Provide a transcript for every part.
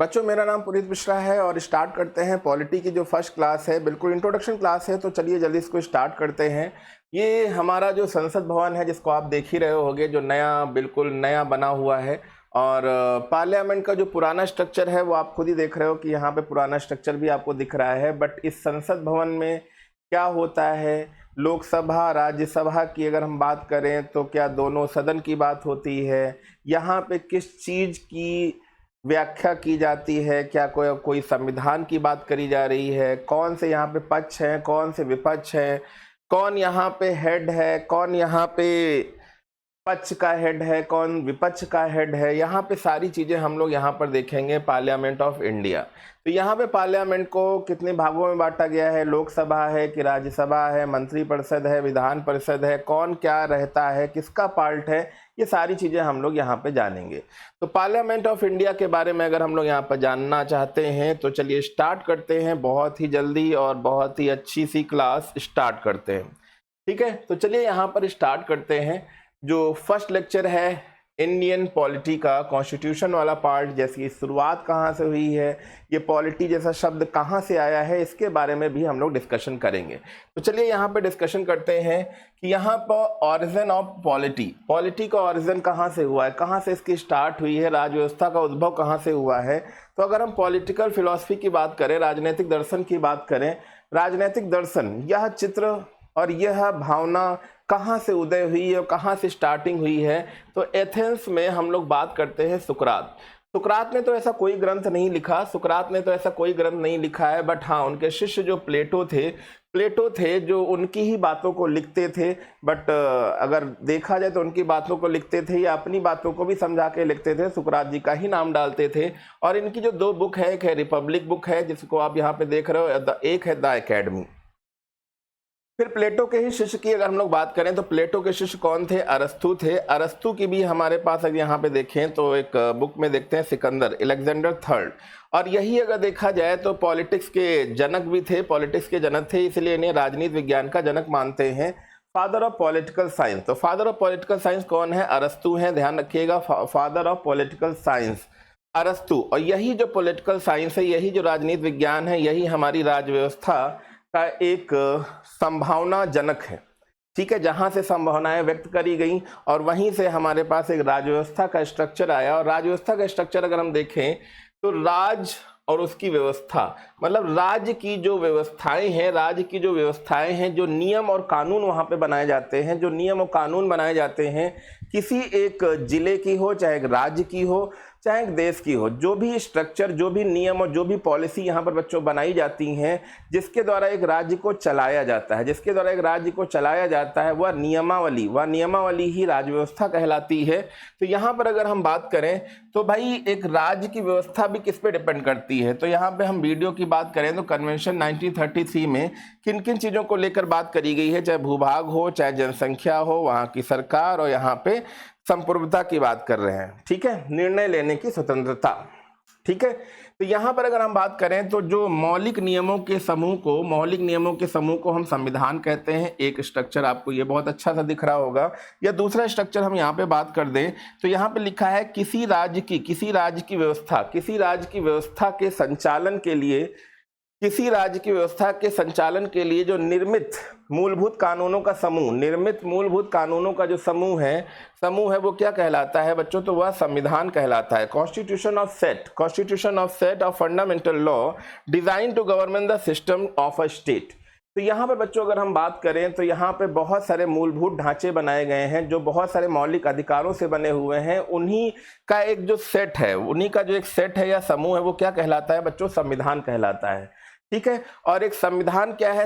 बच्चों, मेरा नाम पुनीत मिश्रा है और स्टार्ट करते हैं पॉलिटी की जो फर्स्ट क्लास है, बिल्कुल इंट्रोडक्शन क्लास है। तो चलिए जल्दी इसको स्टार्ट करते हैं। ये हमारा जो संसद भवन है, जिसको आप देख ही रहे होगे, जो नया बिल्कुल नया बना हुआ है। और पार्लियामेंट का जो पुराना स्ट्रक्चर है वो आप खुद ही देख रहे हो कि यहाँ पे पुराना स्ट्रक्चर भी आपको दिख रहा है। बट इस संसद भवन में क्या होता है, लोकसभा राज्यसभा की अगर हम बात करें तो क्या दोनों सदन की बात होती है, यहाँ पे किस चीज़ की व्याख्या की जाती है, क्या कोई संविधान की बात करी जा रही है, कौन से यहाँ पे पक्ष हैं, कौन से विपक्ष हैं, कौन यहाँ पे हेड है, कौन यहाँ पे पक्ष का हेड है, कौन विपक्ष का हेड है, यहाँ पे सारी चीज़ें हम लोग यहाँ पर देखेंगे। पार्लियामेंट ऑफ इंडिया, तो यहाँ पे पार्लियामेंट को कितने भागों में बांटा गया है, लोकसभा है कि राज्यसभा है, मंत्रिपरिषद है, विधान परिषद है, कौन क्या रहता है, किसका पार्ट है, ये सारी चीज़ें हम लोग यहाँ पे जानेंगे। तो पार्लियामेंट ऑफ इंडिया के बारे में अगर हम लोग यहाँ पर जानना चाहते हैं तो चलिए स्टार्ट करते हैं बहुत ही जल्दी और बहुत ही अच्छी सी क्लास स्टार्ट करते हैं। ठीक है, तो चलिए यहाँ पर स्टार्ट करते हैं। जो फर्स्ट लेक्चर है इंडियन पॉलिटी का, कॉन्स्टिट्यूशन वाला पार्ट, जैसी शुरुआत कहाँ से हुई है, ये पॉलिटी जैसा शब्द कहाँ से आया है, इसके बारे में भी हम लोग डिस्कशन करेंगे। तो चलिए यहाँ पे डिस्कशन करते हैं कि यहाँ पर ऑरिजिन ऑफ पॉलिटी का ऑरिजिन कहाँ से हुआ है, कहाँ से इसकी स्टार्ट हुई है, राज व्यवस्था का उद्भव कहाँ से हुआ है। तो अगर हम पॉलिटिकल फिलॉसफी की बात करें, राजनीतिक दर्शन की बात करें, राजनीतिक दर्शन, यह चित्र और यह भावना कहाँ से उदय हुई है और कहाँ से स्टार्टिंग हुई है। तो एथेंस में हम लोग बात करते हैं सुकरात ने तो ऐसा कोई ग्रंथ नहीं लिखा, बट हाँ, उनके शिष्य जो प्लेटो थे जो उनकी ही बातों को लिखते थे। बट अगर देखा जाए तो उनकी बातों को लिखते थे या अपनी बातों को भी समझा के लिखते थे, सुकरात जी का ही नाम डालते थे। और इनकी जो दो बुक है, एक है रिपब्लिक बुक है जिसको आप यहाँ पे देख रहे हो, एक है द एकेडमी। फिर प्लेटो के ही शिष्य की अगर हम लोग बात करें तो प्लेटो के शिष्य कौन थे, अरस्तु थे। अरस्तु की भी हमारे पास अगर यहाँ पे देखें तो एक बुक में देखते हैं सिकंदर, अलेक्जेंडर थर्ड। और यही अगर देखा जाए तो पॉलिटिक्स के जनक भी थे, इसलिए इन्हें राजनीति विज्ञान का जनक मानते हैं, फादर ऑफ पॉलिटिकल साइंस। तो फादर ऑफ पॉलिटिकल साइंस कौन है, अरस्तु हैं, ध्यान रखिएगा, फादर ऑफ पॉलिटिकल साइंस अरस्तु। और यही जो पॉलिटिकल साइंस है, यही जो राजनीति विज्ञान है, यही हमारी राज्य व्यवस्था का एक संभावना जनक है। ठीक है, जहां से संभावनाएं व्यक्त करी गई और वहीं से हमारे पास एक राज्य व्यवस्था का स्ट्रक्चर आया। और राज्य व्यवस्था का स्ट्रक्चर अगर हम देखें तो राज और उसकी व्यवस्था, मतलब राज्य की जो व्यवस्थाएं हैं, जो नियम और कानून वहां पे बनाए जाते हैं, किसी एक जिले की हो, चाहे एक राज्य की हो, चाहे एक देश की हो, जो भी स्ट्रक्चर, जो भी नियम और जो भी पॉलिसी यहाँ पर बच्चों बनाई जाती हैं, जिसके द्वारा एक राज्य को चलाया जाता है, वह नियमावली ही राज्य व्यवस्था कहलाती है। तो यहाँ पर अगर हम बात करें तो भाई एक राज्य की व्यवस्था भी किस पे डिपेंड करती है। तो यहाँ पे हम वीडियो की बात करें तो कन्वेंशन 1933 में किन किन चीज़ों को लेकर बात करी गई है, चाहे भूभाग हो, चाहे जनसंख्या हो, वहाँ की सरकार, और यहाँ पे संप्रभुता की बात कर रहे हैं। ठीक है, निर्णय लेने की स्वतंत्रता। ठीक है, तो यहाँ पर अगर हम बात करें तो जो मौलिक नियमों के समूह को हम संविधान कहते हैं। एक स्ट्रक्चर आपको ये बहुत अच्छा सा दिख रहा होगा, या दूसरा स्ट्रक्चर हम यहाँ पे बात कर दें तो यहाँ पे लिखा है किसी राज्य की व्यवस्था के संचालन के लिए जो निर्मित मूलभूत कानूनों का जो समूह है वो क्या कहलाता है बच्चों, तो वह संविधान कहलाता है। Constitution of set of fundamental law design to government the system of a state. तो यहाँ पर बच्चों अगर हम बात करें तो यहाँ पे बहुत सारे मूलभूत ढांचे बनाए गए हैं जो बहुत सारे मौलिक अधिकारों से बने हुए हैं। उन्हीं का एक जो सेट है या समूह है वो क्या कहलाता है बच्चों, संविधान कहलाता है। ठीक है, और एक संविधान क्या है,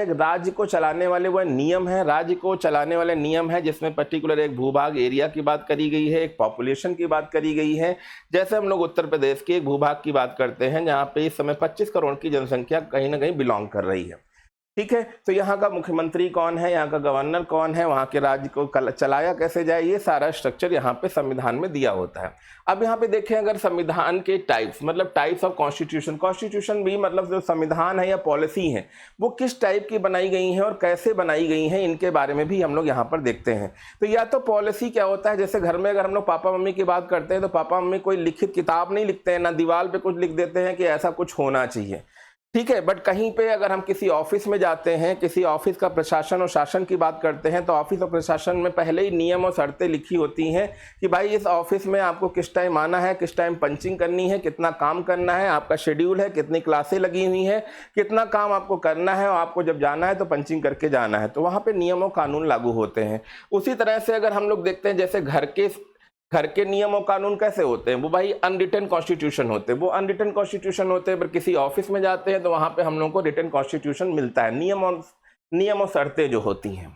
एक राज्य को चलाने वाले वह नियम है, जिसमें पर्टिकुलर एक भूभाग एरिया की बात करी गई है, एक पॉपुलेशन की बात करी गई है। जैसे हम लोग उत्तर प्रदेश के एक भूभाग की बात करते हैं जहाँ पे इस समय 25 करोड़ की जनसंख्या कहीं ना कहीं बिलोंग कर रही है। ठीक है। तो यहाँ का मुख्यमंत्री कौन है, यहाँ का गवर्नर कौन है, वहाँ के राज्य को चलाया कैसे जाए, ये सारा स्ट्रक्चर यहाँ पे संविधान में दिया होता है। अब यहाँ पे देखें अगर संविधान के टाइप्स, मतलब टाइप्स ऑफ कॉन्स्टिट्यूशन, कॉन्स्टिट्यूशन भी मतलब जो संविधान है या पॉलिसी है वो किस टाइप की बनाई गई है और कैसे बनाई गई है, इनके बारे में भी हम लोग यहाँ पर देखते हैं। तो या तो पॉलिसी क्या होता है, जैसे घर में अगर हम लोग पापा मम्मी की बात करते हैं तो पापा मम्मी कोई लिखित किताब नहीं लिखते हैं, ना दीवार पे कुछ लिख देते हैं कि ऐसा कुछ होना चाहिए, ठीक है। बट कहीं पे अगर हम किसी ऑफिस में जाते हैं, किसी ऑफिस का प्रशासन और शासन की बात करते हैं, तो ऑफिस और प्रशासन में पहले ही नियम और शर्तें लिखी होती हैं कि भाई इस ऑफिस में आपको किस टाइम आना है, किस टाइम पंचिंग करनी है, कितना काम करना है, आपका शेड्यूल है, कितनी क्लासें लगी हुई हैं, कितना काम आपको करना है और आपको जब जाना है तो पंचिंग करके जाना है। तो वहाँ पर नियम और कानून लागू होते हैं। उसी तरह से अगर हम लोग देखते हैं जैसे घर के नियम और कानून कैसे होते हैं, वो भाई अनरिटन कॉन्स्टिट्यूशन होते हैं, वो अनरिटन कॉन्स्टिट्यूशन होते हैं। पर किसी ऑफिस में जाते हैं तो वहां पे हम लोगों को रिटन कॉन्स्टिट्यूशन मिलता है, नियम और शर्तें जो होती हैं।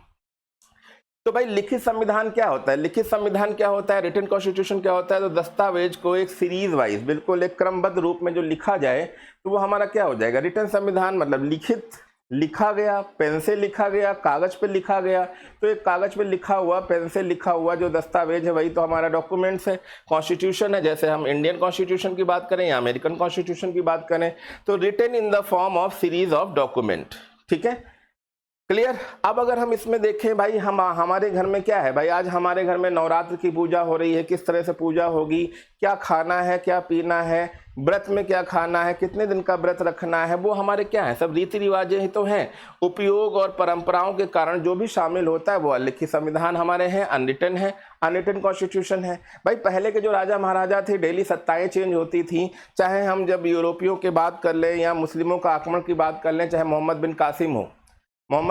तो भाई लिखित संविधान क्या होता है, लिखित संविधान क्या होता है, रिटन कॉन्स्टिट्यूशन क्या होता है। तो दस्तावेज को एक सीरीज वाइज बिल्कुल एक क्रमबद्ध रूप में जो लिखा जाए तो वो हमारा क्या हो जाएगा, रिटन संविधान। मतलब लिखित, लिखा गया, पेन से लिखा गया, कागज पे लिखा गया। तो एक कागज पे लिखा हुआ, पेन से लिखा हुआ जो दस्तावेज है वही तो हमारा डॉक्यूमेंट्स है, कॉन्स्टिट्यूशन है। जैसे हम इंडियन कॉन्स्टिट्यूशन की बात करें या अमेरिकन कॉन्स्टिट्यूशन की बात करें तो written in the form of series of document, ठीक है, क्लियर। अब अगर हम इसमें देखें भाई हमारे घर में क्या है, भाई आज हमारे घर में नवरात्र की पूजा हो रही है, किस तरह से पूजा होगी, क्या खाना है, क्या पीना है, व्रत में क्या खाना है, कितने दिन का व्रत रखना है, वो हमारे क्या है, सब रीति रिवाजें ही तो हैं। उपयोग और परंपराओं के कारण जो भी शामिल होता है वो अलिखित संविधान हमारे हैं, अनरिटन है, अनरिटन कॉन्स्टिट्यूशन है। भाई पहले के जो राजा महाराजा थे डेली सत्ताएं चेंज होती थी, चाहे हम जब यूरोपियों की बात कर लें या मुस्लिमों का आक्रमण की बात कर लें, चाहे मोहम्मद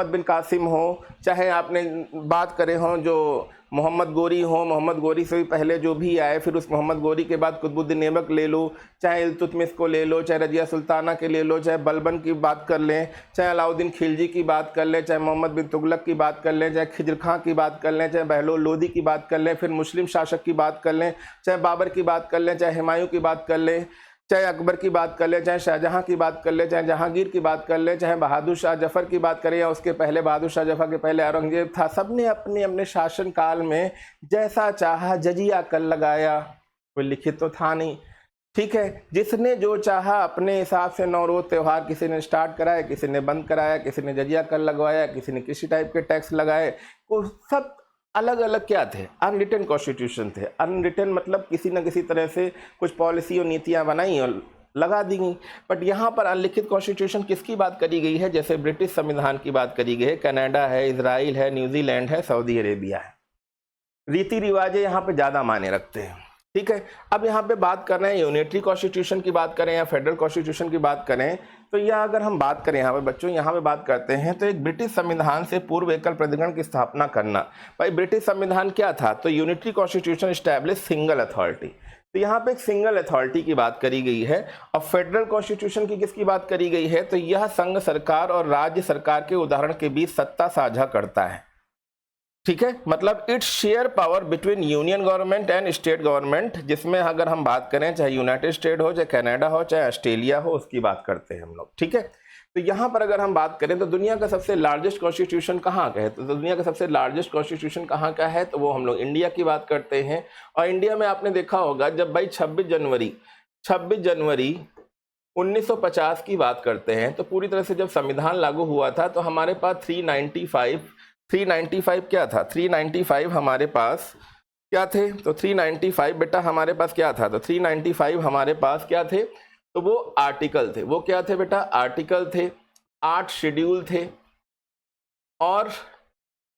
बिन कासिम हो, चाहे आपने बात करें हो जो मोहम्मद गोरी हो, मोहम्मद गोरी से भी पहले जो भी आए, फिर उस मोहम्मद गोरी के बाद कुतुबुद्दीन ऐबक ले लो, चाहे इल्तुतमिश को ले लो, चाहे रजिया सुल्ताना के ले लो, चाहे बलबन की बात कर लें, चाहे अलाउद्दीन खिलजी की बात कर लें, चाहे मोहम्मद बिन तुगलक की बात कर लें, चाहे खिजर खां की बात कर लें, चाहे बहलोल लोदी की बात कर लें, फिर मुस्लिम शासक की बात कर लें, चाहे बाबर की बात कर लें, चाहे हुमायूं की बात कर लें, चाहे अकबर की बात कर ले, चाहे शाहजहां की बात कर ले, चाहे जहांगीर की बात कर ले, चाहे बहादुर शाह जफर की बात करें या उसके पहले बहादुर शाह जफर के पहले औरंगजेब था, सबने अपने अपने शासन काल में जैसा चाहा जजिया कर लगाया, कोई लिखित तो था नहीं, ठीक है। जिसने जो चाहा अपने हिसाब से नौरोज त्यौहार किसी ने स्टार्ट कराया, किसी ने बंद कराया, किसी ने जजिया कर लगवाया, किसी ने किसी टाइप के टैक्स लगाए, वो सब अलग अलग क्या थे, अनरिटन कॉन्स्टिट्यूशन थे। अनरिटन मतलब किसी न किसी तरह से कुछ पॉलिसी और नीतियां बनाई और लगा दी गई। बट यहाँ पर अनलिखित कॉन्स्टिट्यूशन किसकी बात करी गई है, जैसे ब्रिटिश संविधान की बात करी गई है, कनाडा है, इजराइल है, न्यूजीलैंड है, सऊदी अरेबिया है। रीति रिवाजें यहाँ पे ज़्यादा मायने रखते हैं, ठीक है। अब यहाँ पे बात कर रहे हैं यूनिटरी कॉन्स्टिट्यूशन की बात करें या फेडरल कॉन्स्टिट्यूशन की बात करें, तो यह अगर हम बात करें यहाँ पे बच्चों, यहाँ पे बात करते हैं तो एक ब्रिटिश संविधान से पूर्व एकल प्राधिकरण की स्थापना करना। भाई ब्रिटिश संविधान क्या था, तो unitary constitution establish single authority, तो यहाँ पे एक सिंगल अथॉरिटी की बात करी गई है। और फेडरल कॉन्स्टिट्यूशन की किसकी बात करी गई है, तो यह संघ सरकार और राज्य सरकार के उदाहरण के बीच सत्ता साझा करता है, ठीक है। मतलब its share power between union government and state government, जिसमें अगर हम बात करें चाहे यूनाइटेड स्टेट हो, चाहे कनाडा हो, चाहे ऑस्ट्रेलिया हो, उसकी बात करते हैं हम लोग, ठीक है। तो यहाँ पर अगर हम बात करें तो दुनिया का सबसे लार्जेस्ट कॉन्स्टिट्यूशन कहाँ का है, तो दुनिया का सबसे लार्जेस्ट कॉन्स्टिट्यूशन कहाँ का है, तो वो हम लोग इंडिया की बात करते हैं। और इंडिया में आपने देखा होगा जब भाई 26 जनवरी 1950 की बात करते हैं, तो पूरी तरह से जब संविधान लागू हुआ था तो हमारे पास 395 क्या था, 395 हमारे पास क्या थे, तो 395 बेटा हमारे पास क्या था, तो 395 हमारे पास क्या थे, तो वो आर्टिकल थे। वो क्या थे बेटा, आर्टिकल थे, 8 शेड्यूल थे और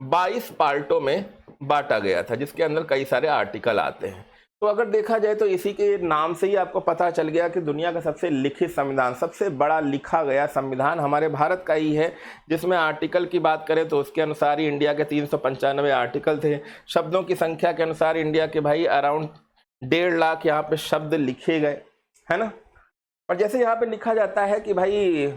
22 पार्टों में बांटा गया था, जिसके अंदर कई सारे आर्टिकल आते हैं। तो अगर देखा जाए तो इसी के नाम से ही आपको पता चल गया कि दुनिया का सबसे लिखित संविधान, सबसे बड़ा लिखा गया संविधान हमारे भारत का ही है, जिसमें आर्टिकल की बात करें तो उसके अनुसार ही इंडिया के 395 आर्टिकल थे। शब्दों की संख्या के अनुसार इंडिया के भाई अराउंड 1.5 लाख यहाँ पे शब्द लिखे गए, है ना। और जैसे यहाँ पे लिखा जाता है कि भाई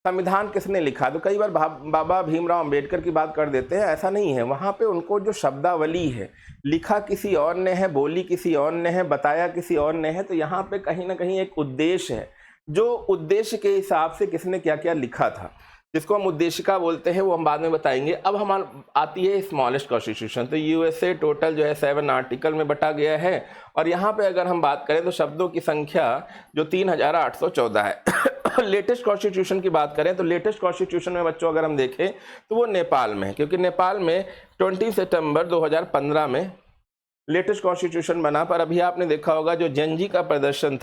संविधान किसने लिखा, तो कई बार बाबा भीमराव अंबेडकर की बात कर देते हैं, ऐसा नहीं है। वहाँ पे उनको जो शब्दावली है, लिखा किसी और ने है, बोली किसी और ने है, बताया किसी और ने है, तो यहाँ पे कहीं ना कहीं एक उद्देश्य है, जो उद्देश्य के हिसाब से किसने क्या क्या लिखा था। जिसको हम उद्देशिका बोलते हैं, वो हम बाद में बताएंगे। अब हम आती है स्मॉलेस्ट कॉन्स्टिट्यूशन। तो यूएसए टोटल जो है 7 आर्टिकल में बटा गया है, और यहाँ पे अगर हम बात करें तो शब्दों की संख्या जो 3814 है। लेटेस्ट कॉन्स्टिट्यूशन की बात करें तो लेटेस्ट कॉन्स्टिट्यूशन में बच्चों अगर हम देखें तो वो नेपाल में है, क्योंकि नेपाल में 20 सितंबर 2015 में लेटेस्ट कॉन्स्टिट्यूशन बना। पर अभी आपने देखा होगा जो जेनजी का प्रदर्शन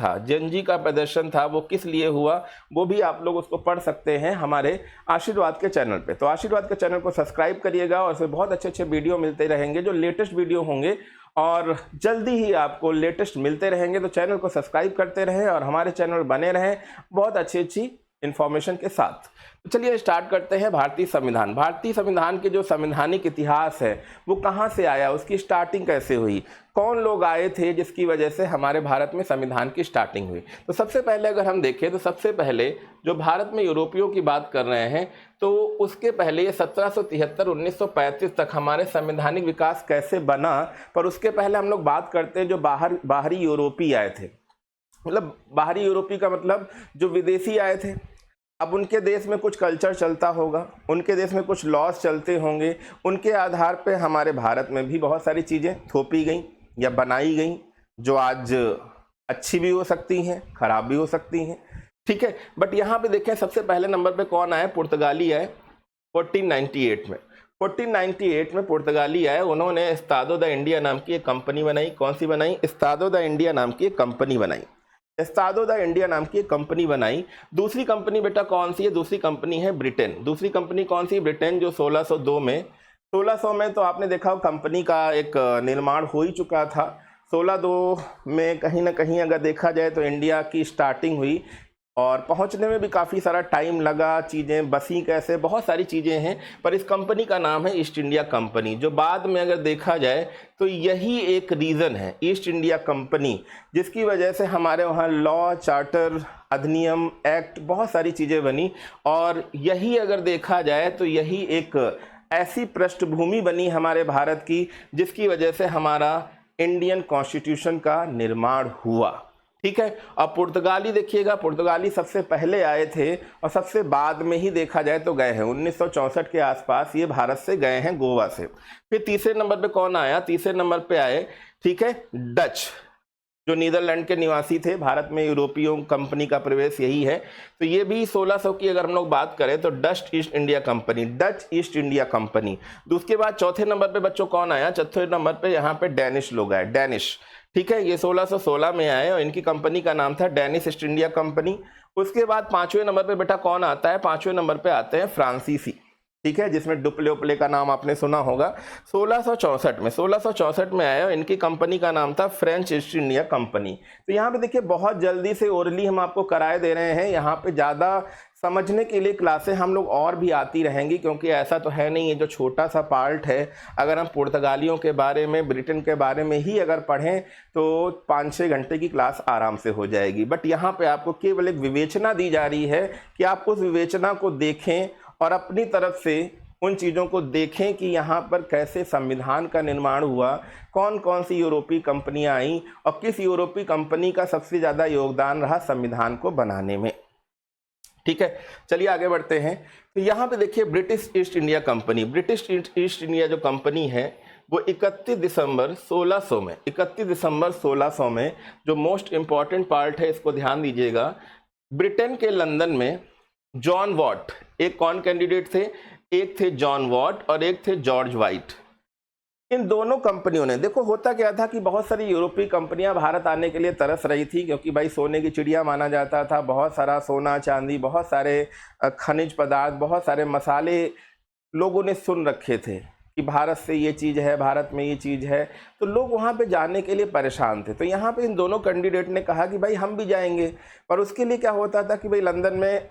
था, वो किस लिए हुआ, वो भी आप लोग उसको पढ़ सकते हैं हमारे आशीर्वाद के चैनल पे। तो आशीर्वाद के चैनल को सब्सक्राइब करिएगा, और फिर बहुत अच्छे अच्छे वीडियो मिलते रहेंगे, जो लेटेस्ट वीडियो होंगे और जल्दी ही आपको लेटेस्ट मिलते रहेंगे। तो चैनल को सब्सक्राइब करते रहें और हमारे चैनल बने रहें बहुत अच्छी इंफॉर्मेशन के साथ। तो चलिए स्टार्ट करते हैं। भारतीय संविधान। भारतीय संविधान के जो संवैधानिक इतिहास है वो कहाँ से आया, उसकी स्टार्टिंग कैसे हुई, कौन लोग आए थे जिसकी वजह से हमारे भारत में संविधान की स्टार्टिंग हुई। तो सबसे पहले अगर हम देखें तो सबसे पहले जो भारत में यूरोपियों की बात कर रहे हैं, तो उसके पहले 1773-1935 तक हमारे संवैधानिक विकास कैसे बना। पर उसके पहले हम लोग बात करते हैं जो बाहरी यूरोपीय आए थे। मतलब बाहरी यूरोपीय का मतलब जो विदेशी आए थे। अब उनके देश में कुछ कल्चर चलता होगा, उनके देश में कुछ लॉज चलते होंगे, उनके आधार पे हमारे भारत में भी बहुत सारी चीज़ें थोपी गई या बनाई गई, जो आज अच्छी भी हो सकती हैं, खराब भी हो सकती हैं, ठीक है। बट यहाँ पे देखें सबसे पहले नंबर पे कौन आए, पुर्तगाली आए 1498 में। 1498 में पुर्तगाली आए, उन्होंने एस्तादो द इंडिया नाम की एक कंपनी बनाई। कौन सी बनाई? एस्तादो द इंडिया नाम की एक कंपनी बनाई। एस्तादो द इंडिया नाम की एक कंपनी बनाई। दूसरी कंपनी बेटा कौन सी है? दूसरी कंपनी है ब्रिटेन। दूसरी कंपनी कौन सी? ब्रिटेन, जो 1602 में तो आपने देखा कंपनी का एक निर्माण हो ही चुका था। 1602 में कहीं ना कहीं अगर देखा जाए तो इंडिया की स्टार्टिंग हुई, और पहुंचने में भी काफ़ी सारा टाइम लगा, चीज़ें बसी कैसे, बहुत सारी चीज़ें हैं। पर इस कंपनी का नाम है ईस्ट इंडिया कंपनी, जो बाद में अगर देखा जाए तो यही एक रीज़न है, ईस्ट इंडिया कंपनी, जिसकी वजह से हमारे वहाँ लॉ, चार्टर, अधिनियम, एक्ट, बहुत सारी चीज़ें बनी। और यही अगर देखा जाए तो यही एक ऐसी पृष्ठभूमि बनी हमारे भारत की, जिसकी वजह से हमारा इंडियन कॉन्स्टिट्यूशन का निर्माण हुआ, ठीक है। अब पुर्तगाली देखिएगा, पुर्तगाली सबसे पहले आए थे और सबसे बाद में ही देखा जाए तो गए हैं 1964 के आसपास ये भारत से गए हैं, गोवा से। फिर तीसरे नंबर पे कौन आया? तीसरे नंबर पे आए, ठीक है, डच, जो नीदरलैंड के निवासी थे। भारत में यूरोपियों कंपनी का प्रवेश यही है। तो ये भी 1600 की अगर हम लोग बात करें तो डच ईस्ट इंडिया कंपनी। उसके बाद चौथे नंबर पे बच्चों कौन आया? चौथे नंबर पे यहाँ पे डेनिश लोग आए, डेनिश, ठीक है। ये 1616 में आए और इनकी कंपनी का नाम था डेनिश ईस्ट इंडिया कंपनी। उसके बाद पांचवें नंबर पे बेटा कौन आता है? पांचवें नंबर पे आते हैं फ्रांसीसी, ठीक है, जिसमें डुप्ले उपले का नाम आपने सुना होगा। 1664 में आया और इनकी कंपनी का नाम था फ्रेंच ईस्ट इंडिया कंपनी। तो यहाँ पे देखिए बहुत जल्दी से ओरली हम आपको कराए दे रहे हैं। यहाँ पे ज़्यादा समझने के लिए क्लासें हम लोग और भी आती रहेंगी, क्योंकि ऐसा तो है नहीं, ये जो छोटा सा पार्ट है, अगर हम पुर्तगालियों के बारे में, ब्रिटेन के बारे में ही अगर पढ़ें तो 5-6 घंटे की क्लास आराम से हो जाएगी। बट यहाँ पे आपको केवल एक विवेचना दी जा रही है कि आप उस विवेचना को देखें और अपनी तरफ से उन चीज़ों को देखें कि यहाँ पर कैसे संविधान का निर्माण हुआ, कौन कौन सी यूरोपीय कंपनियाँ आईं और किस यूरोपीय कंपनी का सबसे ज़्यादा योगदान रहा संविधान को बनाने में, ठीक है। चलिए आगे बढ़ते हैं। तो यहाँ पे देखिए British east India company, British east India जो कंपनी है वो 31 दिसंबर 1600 में, जो मोस्ट इम्पॉर्टेंट पार्ट है इसको ध्यान दीजिएगा, ब्रिटेन के लंदन में जॉन वॉट, एक कौन कैंडिडेट थे? एक थे जॉन वॉट और एक थे जॉर्ज वाइट। इन दोनों कंपनियों ने, देखो होता क्या था कि बहुत सारी यूरोपीय कंपनियां भारत आने के लिए तरस रही थी, क्योंकि भाई सोने की चिड़िया माना जाता था। बहुत सारा सोना चांदी, बहुत सारे खनिज पदार्थ, बहुत सारे मसाले लोगों ने सुन रखे थे कि भारत से ये चीज़ है, भारत में ये चीज़ है, तो लोग वहाँ पे जाने के लिए परेशान थे। तो यहाँ पे इन दोनों कैंडिडेट ने कहा कि भाई हम भी जाएंगे। पर उसके लिए क्या होता था कि भाई लंदन में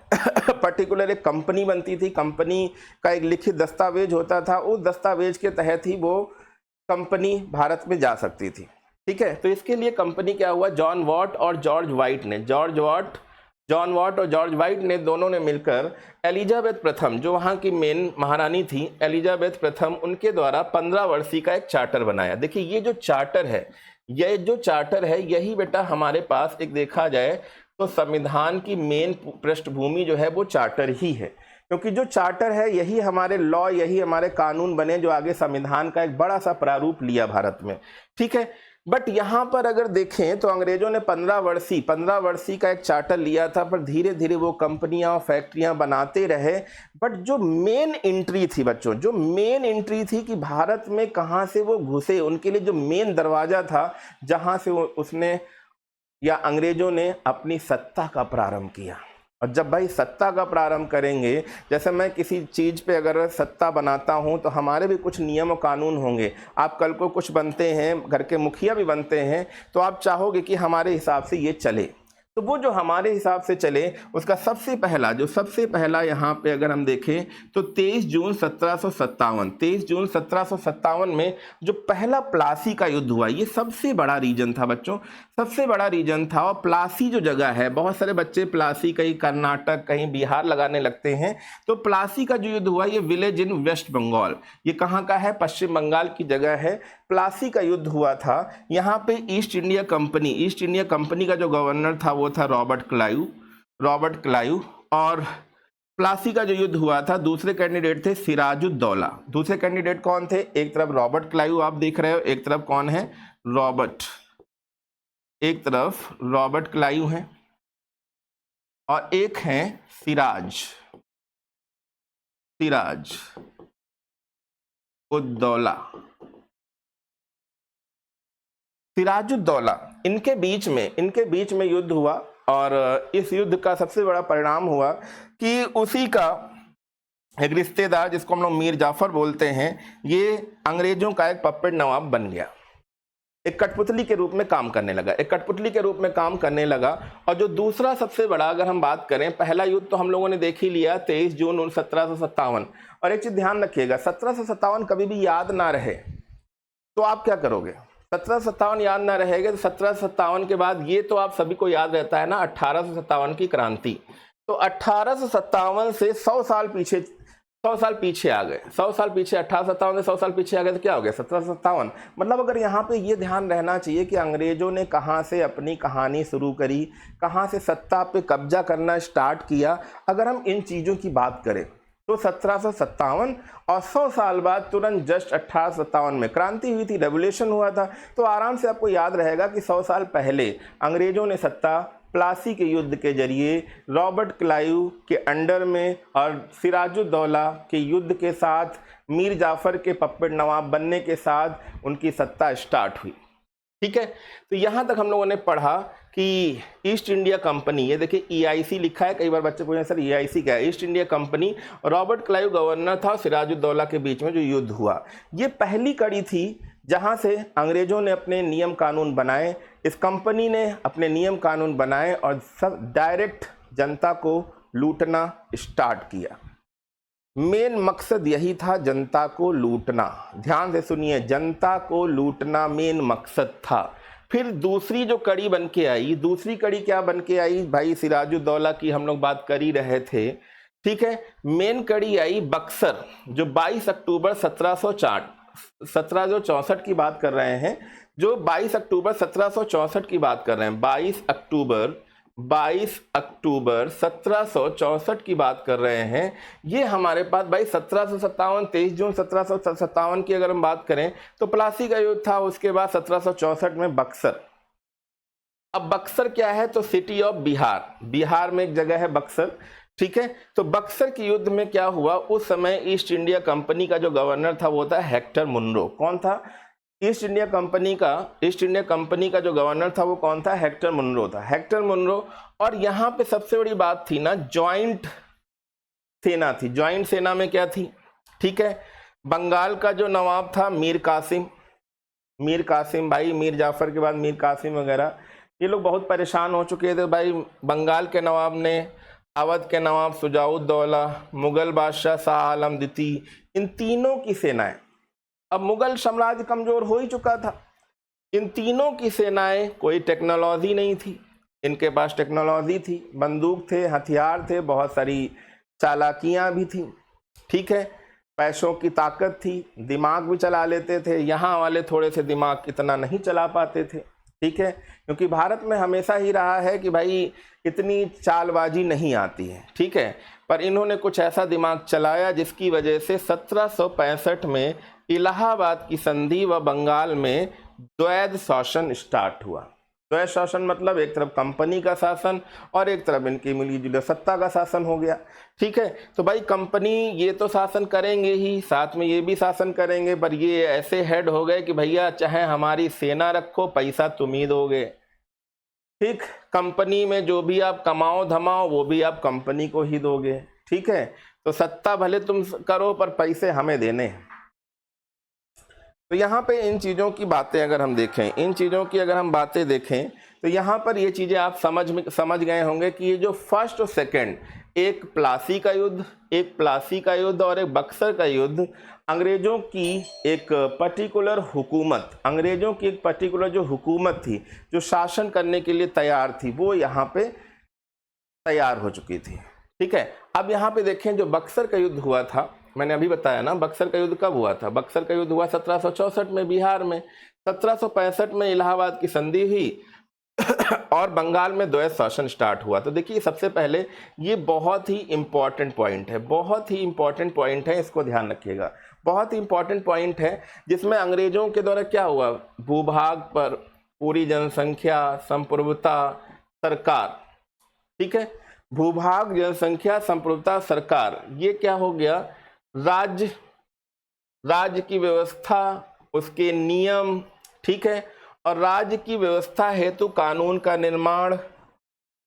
पर्टिकुलर एक कंपनी बनती थी, कंपनी का एक लिखित दस्तावेज होता था, उस दस्तावेज के तहत ही वो कंपनी भारत में जा सकती थी, ठीक है। तो इसके लिए कंपनी क्या हुआ, जॉन वॉट और जॉर्ज वाइट ने, जॉन वॉट और जॉर्ज वाइट ने, दोनों ने मिलकर एलिजाबेथ प्रथम, जो वहाँ की मेन महारानी थी एलिजाबेथ प्रथम, उनके द्वारा 15 वर्षीय का एक चार्टर बनाया। देखिए ये जो चार्टर है यही बेटा हमारे पास एक देखा जाए तो संविधान की मेन पृष्ठभूमि जो है वो चार्टर ही है। क्योंकि जो चार्टर है यही हमारे लॉ, यही हमारे कानून बने जो आगे संविधान का एक बड़ा सा प्रारूप लिया भारत में। ठीक है, बट यहाँ पर अगर देखें तो अंग्रेजों ने 15 वर्षीय का एक चार्टर लिया था, पर धीरे धीरे वो कंपनियां और फैक्ट्रियां बनाते रहे। बट जो मेन एंट्री थी बच्चों, जो मेन एंट्री थी कि भारत में कहाँ से वो घुसे, उनके लिए जो मेन दरवाजा था जहाँ से उसने या अंग्रेजों ने अपनी सत्ता का प्रारंभ किया। और जब भाई सत्ता का प्रारंभ करेंगे, जैसे मैं किसी चीज़ पे अगर सत्ता बनाता हूं तो हमारे भी कुछ नियम और कानून होंगे। आप कल को कुछ बनते हैं, घर के मुखिया भी बनते हैं, तो आप चाहोगे कि हमारे हिसाब से ये चले। तो वो जो हमारे हिसाब से चले उसका सबसे पहला यहाँ पे अगर हम देखें तो 23 जून 1757 में जो पहला प्लासी का युद्ध हुआ, ये सबसे बड़ा रीजन था बच्चों, सबसे बड़ा रीजन था। और प्लासी जो जगह है, बहुत सारे बच्चे प्लासी कहीं कर्नाटक कहीं बिहार लगाने लगते हैं, तो प्लासी का जो युद्ध हुआ ये विलेज इन वेस्ट बंगाल, ये कहाँ का है, पश्चिम बंगाल की जगह है। प्लासी का युद्ध हुआ था। यहाँ पे ईस्ट इंडिया कंपनी का जो गवर्नर था वो था रॉबर्ट क्लाइव। और प्लासी का जो युद्ध हुआ था, दूसरे कैंडिडेट थे सिराजुद्दौला। दूसरे कैंडिडेट कौन थे, एक तरफ रॉबर्ट क्लाइव आप देख रहे हो, एक तरफ कौन है, एक तरफ रॉबर्ट क्लाइव है और एक है सिराजुद्दौला। इनके बीच में युद्ध हुआ और इस युद्ध का सबसे बड़ा परिणाम हुआ कि उसी का एक रिश्तेदार जिसको हम लोग मीर जाफर बोलते हैं, ये अंग्रेजों का एक पपेट नवाब बन गया, एक कठपुतली के रूप में काम करने लगा। और जो दूसरा सबसे बड़ा, अगर हम बात करें, पहला युद्ध तो हम लोगों ने देख ही लिया 23 जून 1757। और एक चीज ध्यान रखिएगा, 1757 कभी भी याद ना रहे तो आप क्या करोगे, 1757 याद ना रहेगा तो 1757 के बाद ये तो आप सभी को याद रहता है ना, 1857 की क्रांति। तो 1857 से 100 साल पीछे आ गए, 1857 से 100 साल पीछे आ गए तो क्या हो गया, 1757। मतलब अगर यहाँ पे ये ध्यान रहना चाहिए कि अंग्रेजों ने कहाँ से अपनी कहानी शुरू करी, कहाँ से सत्ता पे कब्जा करना स्टार्ट किया। अगर हम इन चीज़ों की बात करें तो 1757 और 100 साल बाद तुरंत जस्ट 1857 में क्रांति हुई थी, रेवोल्यूशन हुआ था। तो आराम से आपको याद रहेगा कि 100 साल पहले अंग्रेजों ने सत्ता प्लासी के युद्ध के जरिए, रॉबर्ट क्लाइव के अंडर में और सिराजुद्दौला के युद्ध के साथ, मीर जाफर के पप्पेट नवाब बनने के साथ उनकी सत्ता स्टार्ट हुई। ठीक है, तो यहाँ तक हम लोगों ने पढ़ा कि ईस्ट इंडिया कंपनी, ये देखिए EIC लिखा है, कई बार बच्चे पूछे सर EIC क्या है, east India company, Robert Clive governor था, सिराजुद्दौला के बीच में जो युद्ध हुआ, ये पहली कड़ी थी जहाँ से अंग्रेजों ने अपने नियम कानून बनाए। इस कंपनी ने अपने नियम कानून बनाए और सब डायरेक्ट जनता को लूटना स्टार्ट किया। मेन मकसद यही था, जनता को लूटना। ध्यान से सुनिए, जनता को लूटना मेन मकसद था। फिर दूसरी जो कड़ी बन के आई, दूसरी कड़ी क्या बन के आई भाई, सिराजुद्दौला की हम लोग बात कर ही रहे थे। ठीक है, मेन कड़ी आई बक्सर, जो 22 अक्टूबर 1764 की बात कर रहे हैं, जो 22 अक्टूबर 1764 की बात कर रहे हैं, 22 अक्टूबर 1764 की बात कर रहे हैं। ये हमारे पास भाई 1757, 23 जून 1757 की अगर हम बात करें तो प्लासी का युद्ध था, उसके बाद 1764 में बक्सर। अब बक्सर क्या है, तो सिटी ऑफ बिहार में एक जगह है बक्सर। ठीक है, तो बक्सर के युद्ध में क्या हुआ, उस समय ईस्ट इंडिया कंपनी का जो गवर्नर था वो था हेक्टर मुनरो। कौन था, ईस्ट इंडिया कंपनी का जो गवर्नर था वो कौन था, हेक्टर मुनरो। और यहाँ पे सबसे बड़ी बात थी ना, ज्वाइंट सेना थी। ज्वाइंट सेना में क्या थी, ठीक है, बंगाल का जो नवाब था मीर कासिम भाई, मीर जाफर के बाद मीर कासिम वगैरह, ये लोग बहुत परेशान हो चुके थे भाई। बंगाल के नवाब ने, अवध के नवाब शुजाउद्दौला, मुगल बादशाह शाह आलम द्वितीय, इन तीनों की सेनाएं, अब मुगल साम्राज्य कमजोर हो ही चुका था, इन तीनों की सेनाएं, कोई टेक्नोलॉजी नहीं थी, इनके पास टेक्नोलॉजी थी, बंदूक थे, हथियार थे, बहुत सारी चालाकियां भी थी। ठीक है, पैसों की ताकत थी, दिमाग भी चला लेते थे। यहाँ वाले थोड़े से दिमाग इतना नहीं चला पाते थे। ठीक है, क्योंकि भारत में हमेशा ही रहा है कि भाई इतनी चालबाजी नहीं आती है, ठीक है, पर इन्होंने कुछ ऐसा दिमाग चलाया जिसकी वजह से 1765 में इलाहाबाद की संधि व बंगाल में द्वैध शासन स्टार्ट हुआ। द्वैध शासन मतलब एक तरफ कंपनी का शासन और एक तरफ इनकी मिलीजुली सत्ता का शासन हो गया, ठीक है। तो भाई कंपनी ये तो शासन करेंगे ही, साथ में ये भी शासन करेंगे, पर ये ऐसे हेड हो गए कि भैया चाहे हमारी सेना रखो, पैसा तुम ही दोगे, ठीक। कंपनी में जो भी आप कमाओ धमाओ वो भी आप कंपनी को ही दोगे, ठीक है। तो सत्ता भले तुम करो पर पैसे हमें देने हैं। तो यहाँ पे इन चीज़ों की बातें अगर हम देखें, इन चीज़ों की अगर हम बातें देखें तो यहाँ पर ये चीज़ें आप समझ गए होंगे कि ये जो फर्स्ट और सेकंड, एक प्लासी का युद्ध और एक बक्सर का युद्ध, अंग्रेज़ों की एक पर्टिकुलर हुकूमत, अंग्रेज़ों की एक पर्टिकुलर जो हुकूमत थी जो शासन करने के लिए तैयार थी, वो यहाँ पे तैयार हो चुकी थी, ठीक है। अब यहाँ पे देखें जो बक्सर का युद्ध हुआ था, मैंने अभी बताया ना बक्सर का युद्ध कब हुआ था। बक्सर का युद्ध हुआ 1764 में बिहार में, 1765 में इलाहाबाद की संधि हुई और बंगाल में द्वैध शासन स्टार्ट हुआ। तो देखिए सबसे पहले ये बहुत ही इंपॉर्टेंट पॉइंट है, बहुत ही इंपॉर्टेंट पॉइंट है, इसको ध्यान रखिएगा। बहुत ही इंपॉर्टेंट पॉइंट है जिसमें अंग्रेजों के द्वारा क्या हुआ, भूभाग पर पूरी जनसंख्या संप्रभुता सरकार, ठीक है, भूभाग जनसंख्या संप्रभुता सरकार, ये क्या हो गया, राज्य की व्यवस्था, उसके नियम, ठीक है, और राज्य की व्यवस्था हेतु कानून का निर्माण,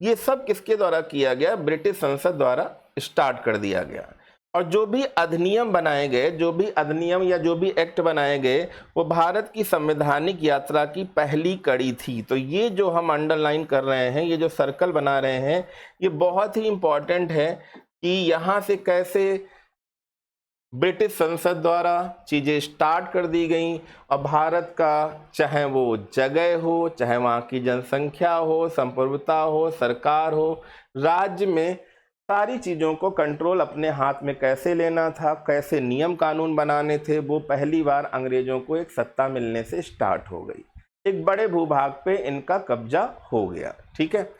ये सब किसके द्वारा किया गया, ब्रिटिश संसद द्वारा स्टार्ट कर दिया गया। और जो भी अधिनियम बनाए गए, जो भी अधिनियम या जो भी एक्ट बनाए गए, वो भारत की संवैधानिक यात्रा की पहली कड़ी थी। तो ये जो हम अंडरलाइन कर रहे हैं, ये जो सर्कल बना रहे हैं, ये बहुत ही इंपॉर्टेंट है कि यहाँ से कैसे ब्रिटिश संसद द्वारा चीज़ें स्टार्ट कर दी गई और भारत का चाहे वो जगह हो, चाहे वहाँ की जनसंख्या हो, संप्रभुता हो, सरकार हो, राज्य में सारी चीज़ों को कंट्रोल अपने हाथ में कैसे लेना था, कैसे नियम कानून बनाने थे, वो पहली बार अंग्रेज़ों को एक सत्ता मिलने से स्टार्ट हो गई। एक बड़े भूभाग पे इनका कब्जा हो गया, ठीक है।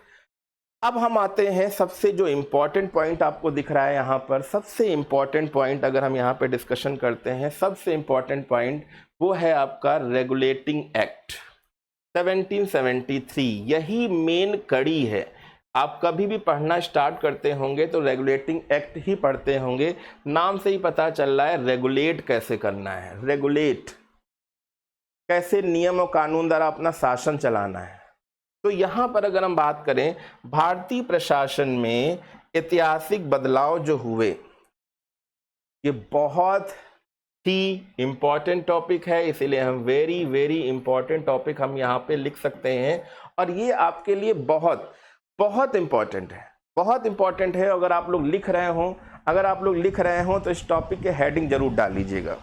अब हम आते हैं सबसे जो इम्पोर्टेंट पॉइंट आपको दिख रहा है यहाँ पर, सबसे इम्पोर्टेंट पॉइंट अगर हम यहाँ पे डिस्कशन करते हैं, सबसे इम्पोर्टेंट पॉइंट वो है आपका रेगुलेटिंग एक्ट 1773। यही मेन कड़ी है। आप कभी भी पढ़ना स्टार्ट करते होंगे तो रेगुलेटिंग एक्ट ही पढ़ते होंगे, नाम से ही पता चल रहा है रेगुलेट कैसे करना है, रेगुलेट कैसे नियम और कानून द्वारा अपना शासन चलाना है। तो यहाँ पर अगर हम बात करें भारतीय प्रशासन में ऐतिहासिक बदलाव जो हुए, ये बहुत ही इम्पॉर्टेंट टॉपिक है, इसीलिए हम वेरी वेरी इम्पॉर्टेंट टॉपिक हम यहाँ पे लिख सकते हैं और ये आपके लिए बहुत बहुत इम्पॉर्टेंट है, बहुत इम्पॉर्टेंट है। अगर आप लोग लिख रहे हों, अगर आप लोग लिख रहे हों तो इस टॉपिक के हेडिंग जरूर डाल लीजिएगा।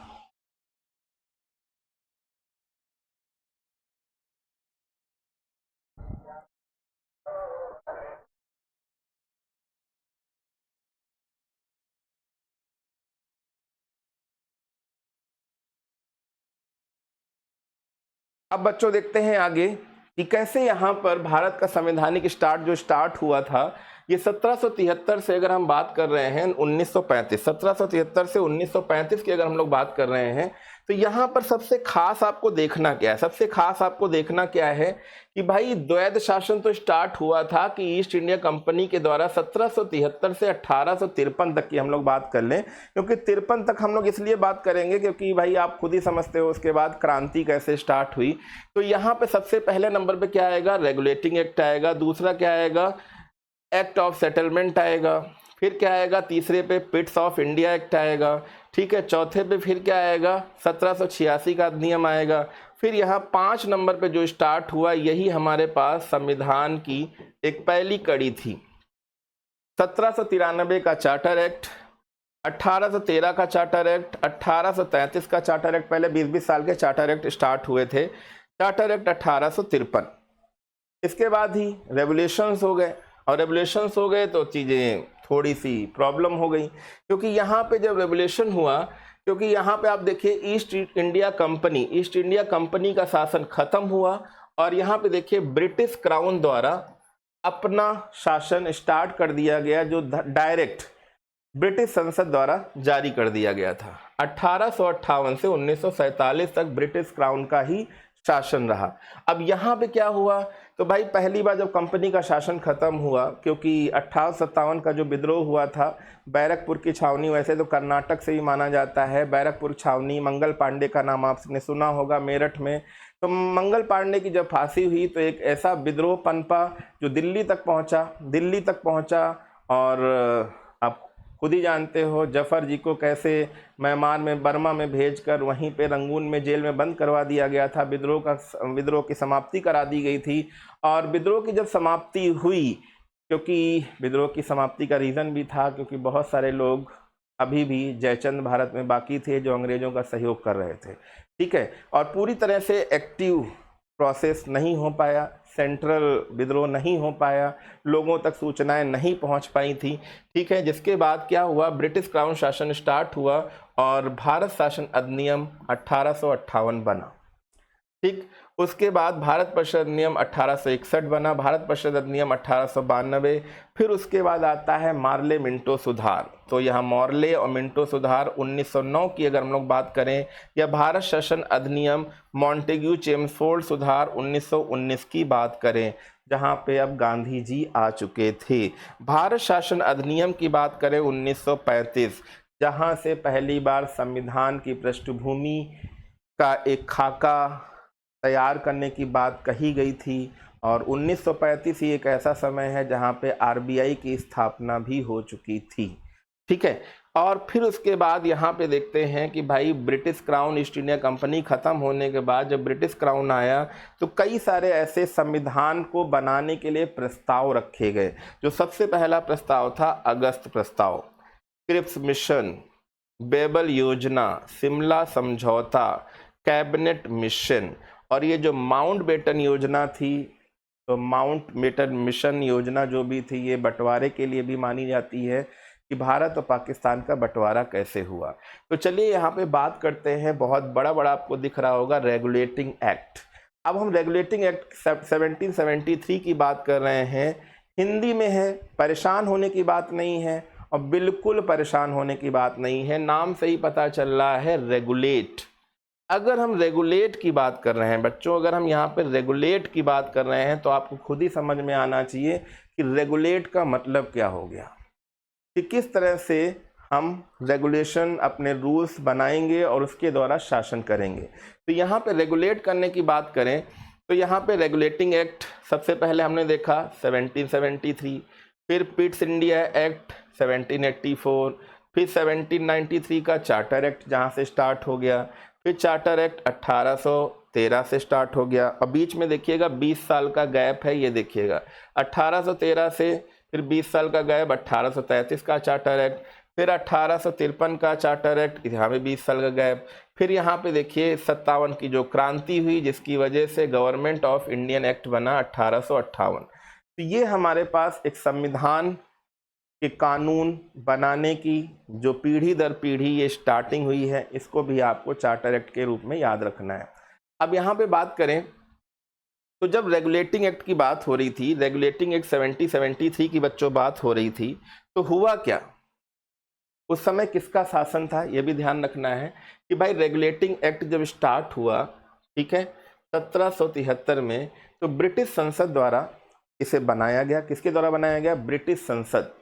अब बच्चों देखते हैं आगे कि कैसे यहाँ पर भारत का संवैधानिक स्टार्ट हुआ था। ये 1773 से अगर हम बात कर रहे हैं 1935, 1773 से 1935 की अगर हम लोग बात कर रहे हैं तो यहाँ पर सबसे खास आपको देखना क्या है, सबसे खास आपको देखना क्या है कि भाई द्वैध शासन तो स्टार्ट हुआ था कि ईस्ट इंडिया कंपनी के द्वारा 1773 से 1853 तक की हम लोग बात कर लें, क्योंकि 53 तक हम लोग इसलिए बात करेंगे क्योंकि भाई आप खुद ही समझते हो उसके बाद क्रांति कैसे स्टार्ट हुई। तो यहाँ पे सबसे पहले नंबर पे क्या आएगा, रेगुलेटिंग एक्ट आएगा, दूसरा क्या आएगा, एक्ट ऑफ सेटलमेंट आएगा, फिर क्या आएगा, तीसरे पे पिट्स ऑफ इंडिया एक्ट आएगा, ठीक है, चौथे पे फिर क्या आएगा, 1786 का अधिनियम आएगा, फिर यहाँ 5 नंबर पे जो स्टार्ट हुआ यही हमारे पास संविधान की एक पहली कड़ी थी, 1793 का चार्टर एक्ट, 1813 का चार्टर एक्ट, 1833 का चार्टर एक्ट, पहले 20-20 साल के चार्टर एक्ट स्टार्ट हुए थे, चार्टर एक्ट 1853। इसके बाद ही रेवोल्यूशंस हो गए और रेवोल्यूशंस हो गए तो चीज़ें थोड़ी सी प्रॉब्लम हो गई, क्योंकि यहाँ पे जब रेवोल्यूशन हुआ, क्योंकि यहाँ पे आप देखिए ईस्ट इंडिया कंपनी का शासन खत्म हुआ और यहाँ पे देखिए ब्रिटिश क्राउन द्वारा अपना शासन स्टार्ट कर दिया गया, जो डायरेक्ट ब्रिटिश संसद द्वारा जारी कर दिया गया था। 1858 से 1947 तक ब्रिटिश क्राउन का ही शासन रहा। अब यहाँ पे क्या हुआ, तो भाई पहली बार जब कंपनी का शासन खत्म हुआ, क्योंकि 1857 का जो विद्रोह हुआ था, बैरकपुर की छावनी, वैसे तो कर्नाटक से ही माना जाता है, बैरकपुर छावनी, मंगल पांडे का नाम आपने सुना होगा मेरठ में। तो मंगल पांडे की जब फांसी हुई तो एक ऐसा विद्रोह पनपा जो दिल्ली तक पहुंचा। और आप खुद ही जानते हो जफर जी को कैसे म्यांमार में, बर्मा में भेजकर वहीं पे रंगून में जेल में बंद करवा दिया गया था। विद्रोह की समाप्ति करा दी गई थी। और विद्रोह की जब समाप्ति हुई, क्योंकि विद्रोह की समाप्ति का रीज़न भी था क्योंकि बहुत सारे लोग अभी भी जयचंद भारत में बाकी थे जो अंग्रेज़ों का सहयोग कर रहे थे, ठीक है। और पूरी तरह से एक्टिव प्रोसेस नहीं हो पाया, सेंट्रल विद्रोह नहीं हो पाया, लोगों तक सूचनाएं नहीं पहुंच पाई थी, ठीक है। जिसके बाद क्या हुआ, ब्रिटिश क्राउन शासन स्टार्ट हुआ और भारत शासन अधिनियम 1858 बना, ठीक। उसके बाद भारत परिषद अधिनियम 1861 बना, भारत परिषद अधिनियम 1892। फिर उसके बाद आता है मार्ले मिंटो सुधार। तो यहाँ मॉर्ले और मिंटो सुधार 1909 की अगर हम लोग बात करें, या भारत शासन अधिनियम मॉन्टेग्यू चेम्सफोर्ड सुधार 1919 की बात करें, जहाँ पे अब गांधी जी आ चुके थे। भारत शासन अधिनियम की बात करें 1935, जहाँ से पहली बार संविधान की पृष्ठभूमि का एक खाका तैयार करने की बात कही गई थी। और 1935 ही एक ऐसा समय है जहां पे आरबीआई की स्थापना भी हो चुकी थी, ठीक है। और फिर उसके बाद यहाँ पे देखते हैं कि भाई British crown east India company ख़त्म होने के बाद जब ब्रिटिश क्राउन आया तो कई सारे ऐसे संविधान को बनाने के लिए प्रस्ताव रखे गए। जो सबसे पहला प्रस्ताव था अगस्त प्रस्ताव, क्रिप्स मिशन, बेबल योजना, शिमला समझौता, कैबिनेट मिशन। और ये जो माउंट बेटन योजना थी, तो माउंट बेटन मिशन योजना जो भी थी, ये बंटवारे के लिए भी मानी जाती है कि भारत और पाकिस्तान का बंटवारा कैसे हुआ। तो चलिए यहाँ पे बात करते हैं, बहुत बड़ा बड़ा आपको दिख रहा होगा रेगुलेटिंग एक्ट। अब हम रेगुलेटिंग एक्ट 1773 की बात कर रहे हैं, हिंदी में है, परेशान होने की बात नहीं है और बिल्कुल परेशान होने की बात नहीं है, नाम से ही पता चल रहा है रेगुलेट। अगर हम रेगुलेट की बात कर रहे हैं बच्चों, अगर हम यहाँ पे रेगुलेट की बात कर रहे हैं तो आपको खुद ही समझ में आना चाहिए कि रेगुलेट का मतलब क्या हो गया, कि किस तरह से हम रेगुलेशन, अपने रूल्स बनाएंगे और उसके द्वारा शासन करेंगे। तो यहाँ पे रेगुलेट करने की बात करें तो यहाँ पे रेगुलेटिंग एक्ट सबसे पहले हमने देखा 1773, फिर पिट्स इंडिया एक्ट 1784, फिर 1793 का चार्टर एक्ट जहाँ से स्टार्ट हो गया, फिर चार्टर एक्ट 1813 से स्टार्ट हो गया। और बीच में देखिएगा 20 साल का गैप है, ये देखिएगा 1813 से फिर 20 साल का गैप 1833 का चार्टर एक्ट, फिर 1853 का चार्टर एक्ट, यहाँ पे 20 साल का गैप। फिर यहाँ पे देखिए 57 की जो क्रांति हुई जिसकी वजह से गवर्नमेंट ऑफ इंडियन एक्ट बना 1858। तो ये हमारे पास एक संविधान के कानून बनाने की जो पीढ़ी दर पीढ़ी ये स्टार्टिंग हुई है, इसको भी आपको चार्टर एक्ट के रूप में याद रखना है। अब यहाँ पे बात करें तो जब रेगुलेटिंग एक्ट की बात हो रही थी, रेगुलेटिंग एक्ट 1773 की बच्चों बात हो रही थी, तो हुआ क्या, उस समय किसका शासन था ये भी ध्यान रखना है कि भाई रेगुलेटिंग एक्ट जब स्टार्ट हुआ, ठीक है, 1773 में, तो ब्रिटिश संसद द्वारा इसे बनाया गया। किसके द्वारा बनाया गया, ब्रिटिश संसद।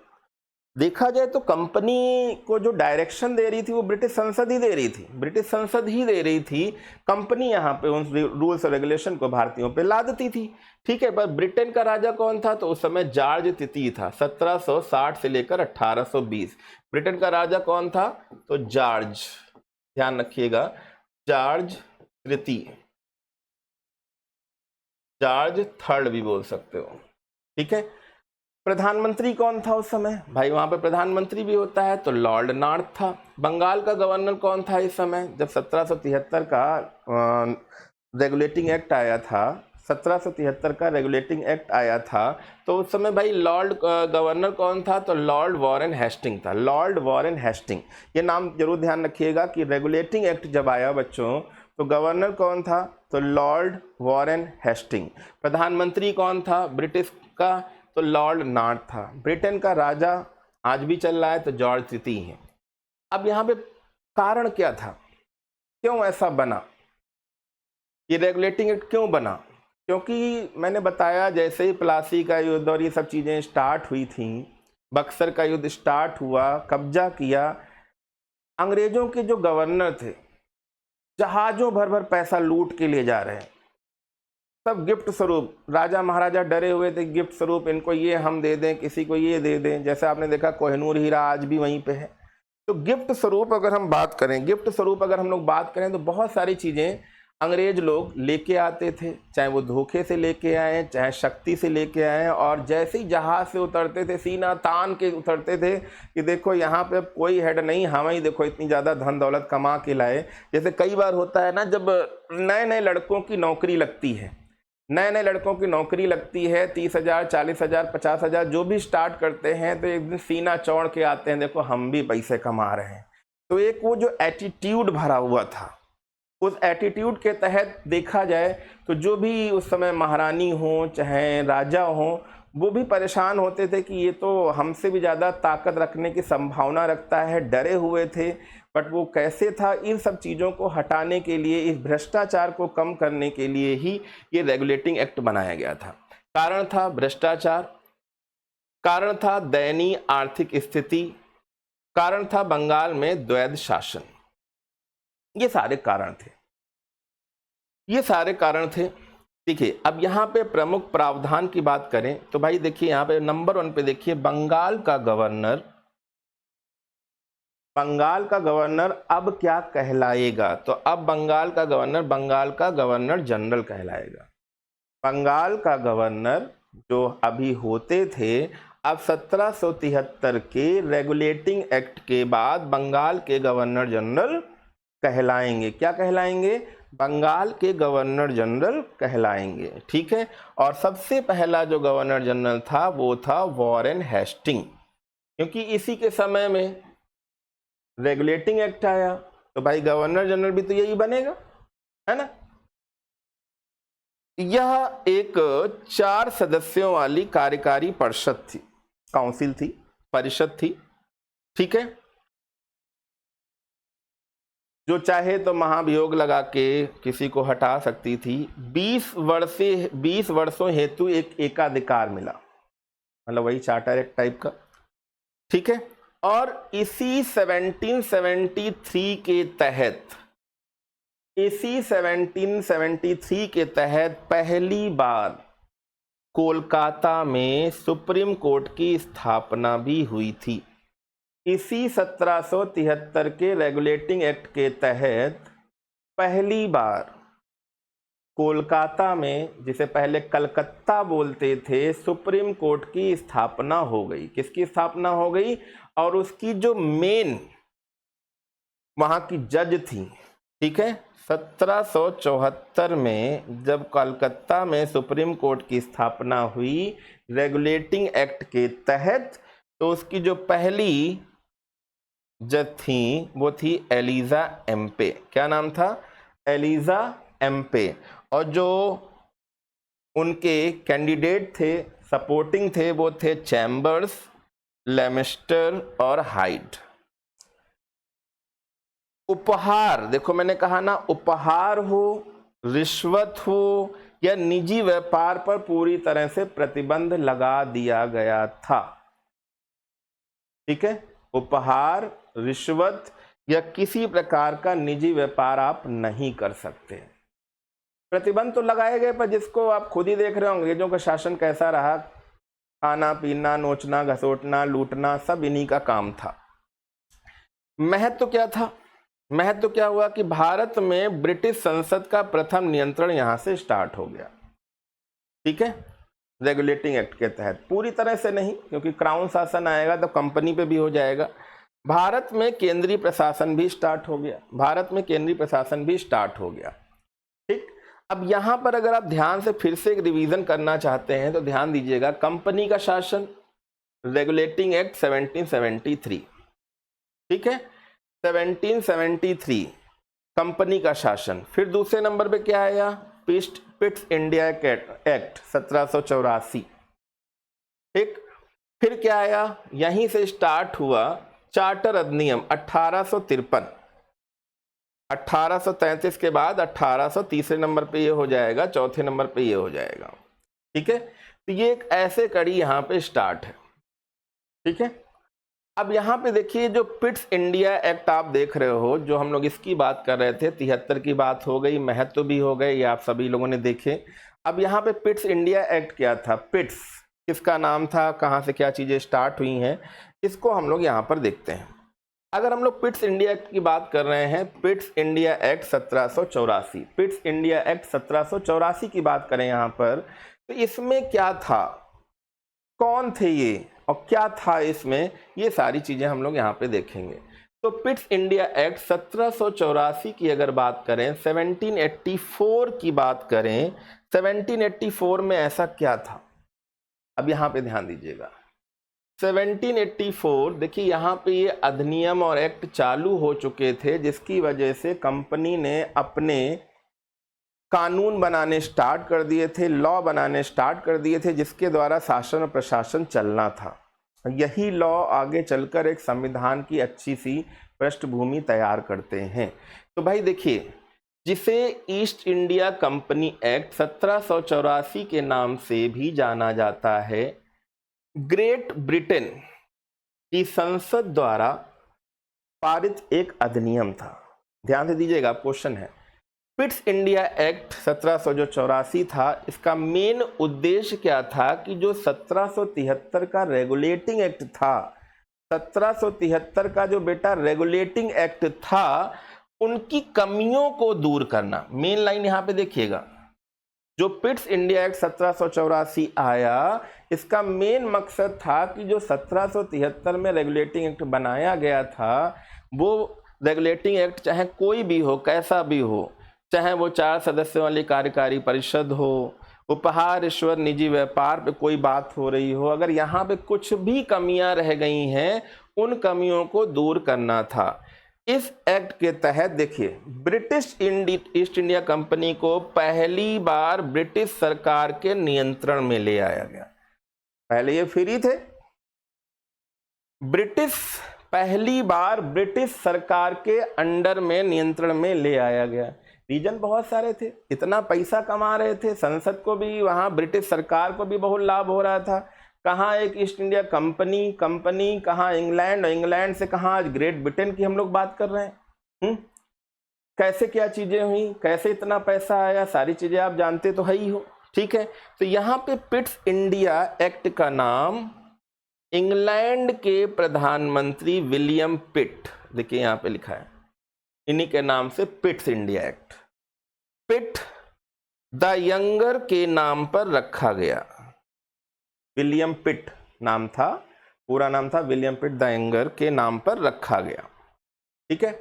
देखा जाए तो कंपनी को जो डायरेक्शन दे रही थी वो ब्रिटिश संसद ही दे रही थी, ब्रिटिश संसद ही दे रही थी। कंपनी यहाँ पे उन रूल्स और रेगुलेशन को भारतीयों पे लादती थी, ठीक है। पर ब्रिटेन का राजा कौन था, तो उस समय जॉर्ज तृतीय था। 1760 से लेकर 1820 ब्रिटेन का राजा कौन था, तो जॉर्ज, ध्यान रखिएगा, जॉर्ज तृतीय, जॉर्ज थर्ड भी बोल सकते हो, ठीक है। प्रधानमंत्री कौन था उस समय, भाई वहां पे प्रधानमंत्री भी होता है, तो लॉर्ड नॉर्थ था। बंगाल का गवर्नर कौन था इस समय, जब 1773 का रेगुलेटिंग एक्ट आया था, 1773 का रेगुलेटिंग एक्ट आया था, तो उस समय भाई लॉर्ड गवर्नर कौन था, तो लॉर्ड वॉरेन हेस्टिंग था, लॉर्ड वॉरेन हेस्टिंग। ये नाम जरूर ध्यान रखिएगा कि रेगुलेटिंग एक्ट जब आया बच्चों, तो गवर्नर कौन था? तो लॉर्ड वॉरेन हेस्टिंग। प्रधानमंत्री कौन था ब्रिटिश का? तो लॉर्ड नॉर्थ था। ब्रिटेन का राजा आज भी चल रहा है तो जॉर्ज तृतीय है। अब यहाँ पे कारण क्या था, क्यों ऐसा बना, ये रेगुलेटिंग एक्ट क्यों बना? क्योंकि मैंने बताया जैसे ही प्लासी का युद्ध और ये सब चीज़ें स्टार्ट हुई थी, बक्सर का युद्ध स्टार्ट हुआ, कब्जा किया, अंग्रेजों के जो गवर्नर थे जहाजों भर भर पैसा लूट के ले जा रहे हैं, सब गिफ्ट स्वरूप। राजा महाराजा डरे हुए थे, गिफ्ट स्वरूप इनको ये हम दे दें, किसी को ये दे दें। जैसे आपने देखा कोहिनूर हीरा आज भी वहीं पे है। तो गिफ्ट स्वरूप अगर हम बात करें, गिफ्ट स्वरूप अगर हम लोग बात करें तो बहुत सारी चीज़ें अंग्रेज लोग लेके आते थे, चाहे वो धोखे से लेके आए, चाहे शक्ति से लेके आए। और जैसे ही जहाज से उतरते थे सीना तान के उतरते थे कि देखो यहाँ पे कोई हेड नहीं, हम ही देखो इतनी ज़्यादा धन दौलत कमा के लाए। जैसे कई बार होता है ना, जब नए नए लड़कों की नौकरी लगती है, नए नए लड़कों की नौकरी लगती है, 30,000 40,000 50,000 जो भी स्टार्ट करते हैं, तो एक दिन सीना चौड़ के आते हैं, देखो हम भी पैसे कमा रहे हैं। तो एक वो जो एटीट्यूड भरा हुआ था, उस एटीट्यूड के तहत देखा जाए तो जो भी उस समय महारानी हो चाहे राजा हो, वो भी परेशान होते थे कि ये तो हमसे भी ज़्यादा ताकत रखने की संभावना रखता है, डरे हुए थे। बट वो कैसे था, इन सब चीज़ों को हटाने के लिए, इस भ्रष्टाचार को कम करने के लिए ही ये रेगुलेटिंग एक्ट बनाया गया था। कारण था भ्रष्टाचार, कारण था दयनीय आर्थिक स्थिति, कारण था बंगाल में द्वैध शासन। ये सारे कारण थे, ये सारे कारण थे। देखिए अब यहाँ पे प्रमुख प्रावधान की बात करें तो भाई देखिए यहाँ पे नंबर 1 पे देखिए बंगाल का गवर्नर, बंगाल का गवर्नर अब क्या कहलाएगा? तो अब बंगाल का गवर्नर जनरल कहलाएगा। बंगाल का गवर्नर जो अभी होते थे, अब 1773 के रेगुलेटिंग एक्ट के बाद बंगाल के गवर्नर जनरल कहलाएंगे। क्या कहलाएंगे? बंगाल के गवर्नर जनरल कहलाएंगे। ठीक है। और सबसे पहला जो गवर्नर जनरल था वो था वॉरेन हेस्टिंग, क्योंकि इसी के समय में रेगुलेटिंग एक्ट आया, तो भाई गवर्नर जनरल भी तो यही बनेगा, है ना। यह एक 4 सदस्यों वाली कार्यकारी परिषद थी, काउंसिल थी, परिषद थी। ठीक है। जो चाहे तो महाभियोग लगा के किसी को हटा सकती थी। 20 वर्षों हेतु एक एकाधिकार मिला, मतलब वही चार्टर एक्ट टाइप का। ठीक है। और इसी 1773 के तहत, इसी 1773 के तहत पहली बार कोलकाता में सुप्रीम कोर्ट की स्थापना भी हुई थी। इसी 1773 के रेगुलेटिंग एक्ट के तहत पहली बार कोलकाता में, जिसे पहले कलकत्ता बोलते थे, सुप्रीम कोर्ट की स्थापना हो गई। किसकी स्थापना हो गई? और उसकी जो मेन वहाँ की जज थी, ठीक है, 1774 में जब कलकत्ता में सुप्रीम कोर्ट की स्थापना हुई रेगुलेटिंग एक्ट के तहत, तो उसकी जो पहली जज थी वो थी एलिजा एम्पे। क्या नाम था? एलिजा एम्पे। और जो उनके कैंडिडेट थे, सपोर्टिंग थे, वो थे चैम्बर्स, लेमिस्टर और हाइड। उपहार, देखो मैंने कहा ना, उपहार हो, रिश्वत हो या निजी व्यापार पर पूरी तरह से प्रतिबंध लगा दिया गया था। ठीक है। उपहार, रिश्वत या किसी प्रकार का निजी व्यापार आप नहीं कर सकते। प्रतिबंध तो लगाए गए, पर जिसको आप खुद ही देख रहे हो अंग्रेजों का शासन कैसा रहा, खाना पीना, नोचना, घसोटना, लूटना, सब इन्हीं का काम था। महत्व क्या था? महत्व क्या हुआ कि भारत में ब्रिटिश संसद का प्रथम नियंत्रण यहां से स्टार्ट हो गया। ठीक है। रेगुलेटिंग एक्ट के तहत पूरी तरह से नहीं, क्योंकि क्राउन शासन आएगा तो कंपनी पे भी हो जाएगा। भारत में केंद्रीय प्रशासन भी स्टार्ट हो गया, भारत में केंद्रीय प्रशासन भी स्टार्ट हो गया। ठीक। अब यहां पर अगर आप ध्यान से फिर से एक रिवीजन करना चाहते हैं तो ध्यान दीजिएगा, कंपनी का शासन, रेगुलेटिंग एक्ट 1773। ठीक है। 1773 कंपनी का शासन। फिर दूसरे नंबर पे क्या आया, पिट्स इंडिया एक्ट 1784, ठीक। फिर क्या आया, यहीं से स्टार्ट हुआ चार्टर अधिनियम 1853। 1833 के बाद 1800 तीसरे नंबर पे ये हो जाएगा, चौथे नंबर पे ये हो जाएगा, ठीक है। तो ये एक ऐसे कड़ी यहाँ पे स्टार्ट है, ठीक है। अब यहाँ पे देखिए जो पिट्स इंडिया एक्ट आप देख रहे हो, जो हम लोग इसकी बात कर रहे थे, 73 की बात हो गई, महत्व भी हो गए, ये आप सभी लोगों ने देखे। अब यहाँ पे पिट्स इंडिया एक्ट क्या था, पिट्स किसका नाम था, कहाँ से क्या चीज़ें स्टार्ट हुई हैं, इसको हम लोग यहाँ पर देखते हैं। अगर हम लोग पिट्स इंडिया एक्ट की बात कर रहे हैं, पिट्स इंडिया एक्ट 1784, पिट्स इंडिया एक्ट 1784 की बात करें यहाँ पर, तो इसमें क्या था, कौन थे ये और क्या था इसमें, ये सारी चीज़ें हम लोग यहाँ पे देखेंगे। तो पिट्स इंडिया एक्ट 1784 की अगर बात करें, 1784 की बात करें, 1784 में ऐसा क्या था, अब यहाँ पे ध्यान दीजिएगा। 1784 देखिए यहाँ पे ये अधिनियम और एक्ट चालू हो चुके थे, जिसकी वजह से कंपनी ने अपने कानून बनाने स्टार्ट कर दिए थे, लॉ बनाने स्टार्ट कर दिए थे, जिसके द्वारा शासन और प्रशासन चलना था। यही लॉ आगे चलकर एक संविधान की अच्छी सी पृष्ठभूमि तैयार करते हैं। तो भाई देखिए, जिसे ईस्ट इंडिया कंपनी एक्ट 1784 के नाम से भी जाना जाता है, ग्रेट ब्रिटेन की संसद द्वारा पारित एक अधिनियम था। ध्यान से दीजिएगा, क्वेश्चन है, पिट्स इंडिया एक्ट 1784 था, इसका मेन उद्देश्य क्या था कि जो 1773 का रेगुलेटिंग एक्ट था, 1773 का जो बेटा रेगुलेटिंग एक्ट था, उनकी कमियों को दूर करना। मेन लाइन यहाँ पे देखिएगा, जो पिट्स इंडिया एक्ट 1784 आया, इसका मेन मकसद था कि जो 1773 में रेगुलेटिंग एक्ट बनाया गया था, वो रेगुलेटिंग एक्ट चाहे कोई भी हो, कैसा भी हो, चाहे वो 4 सदस्यों वाली कार्यकारी परिषद हो, उपहार, रिश्वत, निजी व्यापार पे कोई बात हो रही हो, अगर यहाँ पे कुछ भी कमियां रह गई हैं, उन कमियों को दूर करना था। इस एक्ट के तहत देखिए, ब्रिटिश ईस्ट इंडिया कंपनी को पहली बार ब्रिटिश सरकार के नियंत्रण में ले आया गया। पहले ये फ्री थे, पहली बार ब्रिटिश सरकार के अंडर में, नियंत्रण में ले आया गया। रीजन बहुत सारे थे, इतना पैसा कमा रहे थे, संसद को भी, वहाँ ब्रिटिश सरकार को भी बहुत लाभ हो रहा था। कहाँ एक ईस्ट इंडिया कंपनी, कहाँ इंग्लैंड, और इंग्लैंड से कहाँ आज ग्रेट ब्रिटेन की हम लोग बात कर रहे हैं। कैसे क्या चीज़ें हुई, कैसे इतना पैसा आया, सारी चीज़ें आप जानते तो है ही हो, ठीक है। तो यहाँ पे पिट्स इंडिया एक्ट का नाम इंग्लैंड के प्रधानमंत्री विलियम पिट, देखिए यहाँ पे लिखा है, इन्हीं के नाम से Pitt's India act, Pitt the younger के नाम पर रखा गया। विलियम पिट नाम था, पूरा नाम था विलियम पिट द यंगर के नाम पर रखा गया, ठीक है।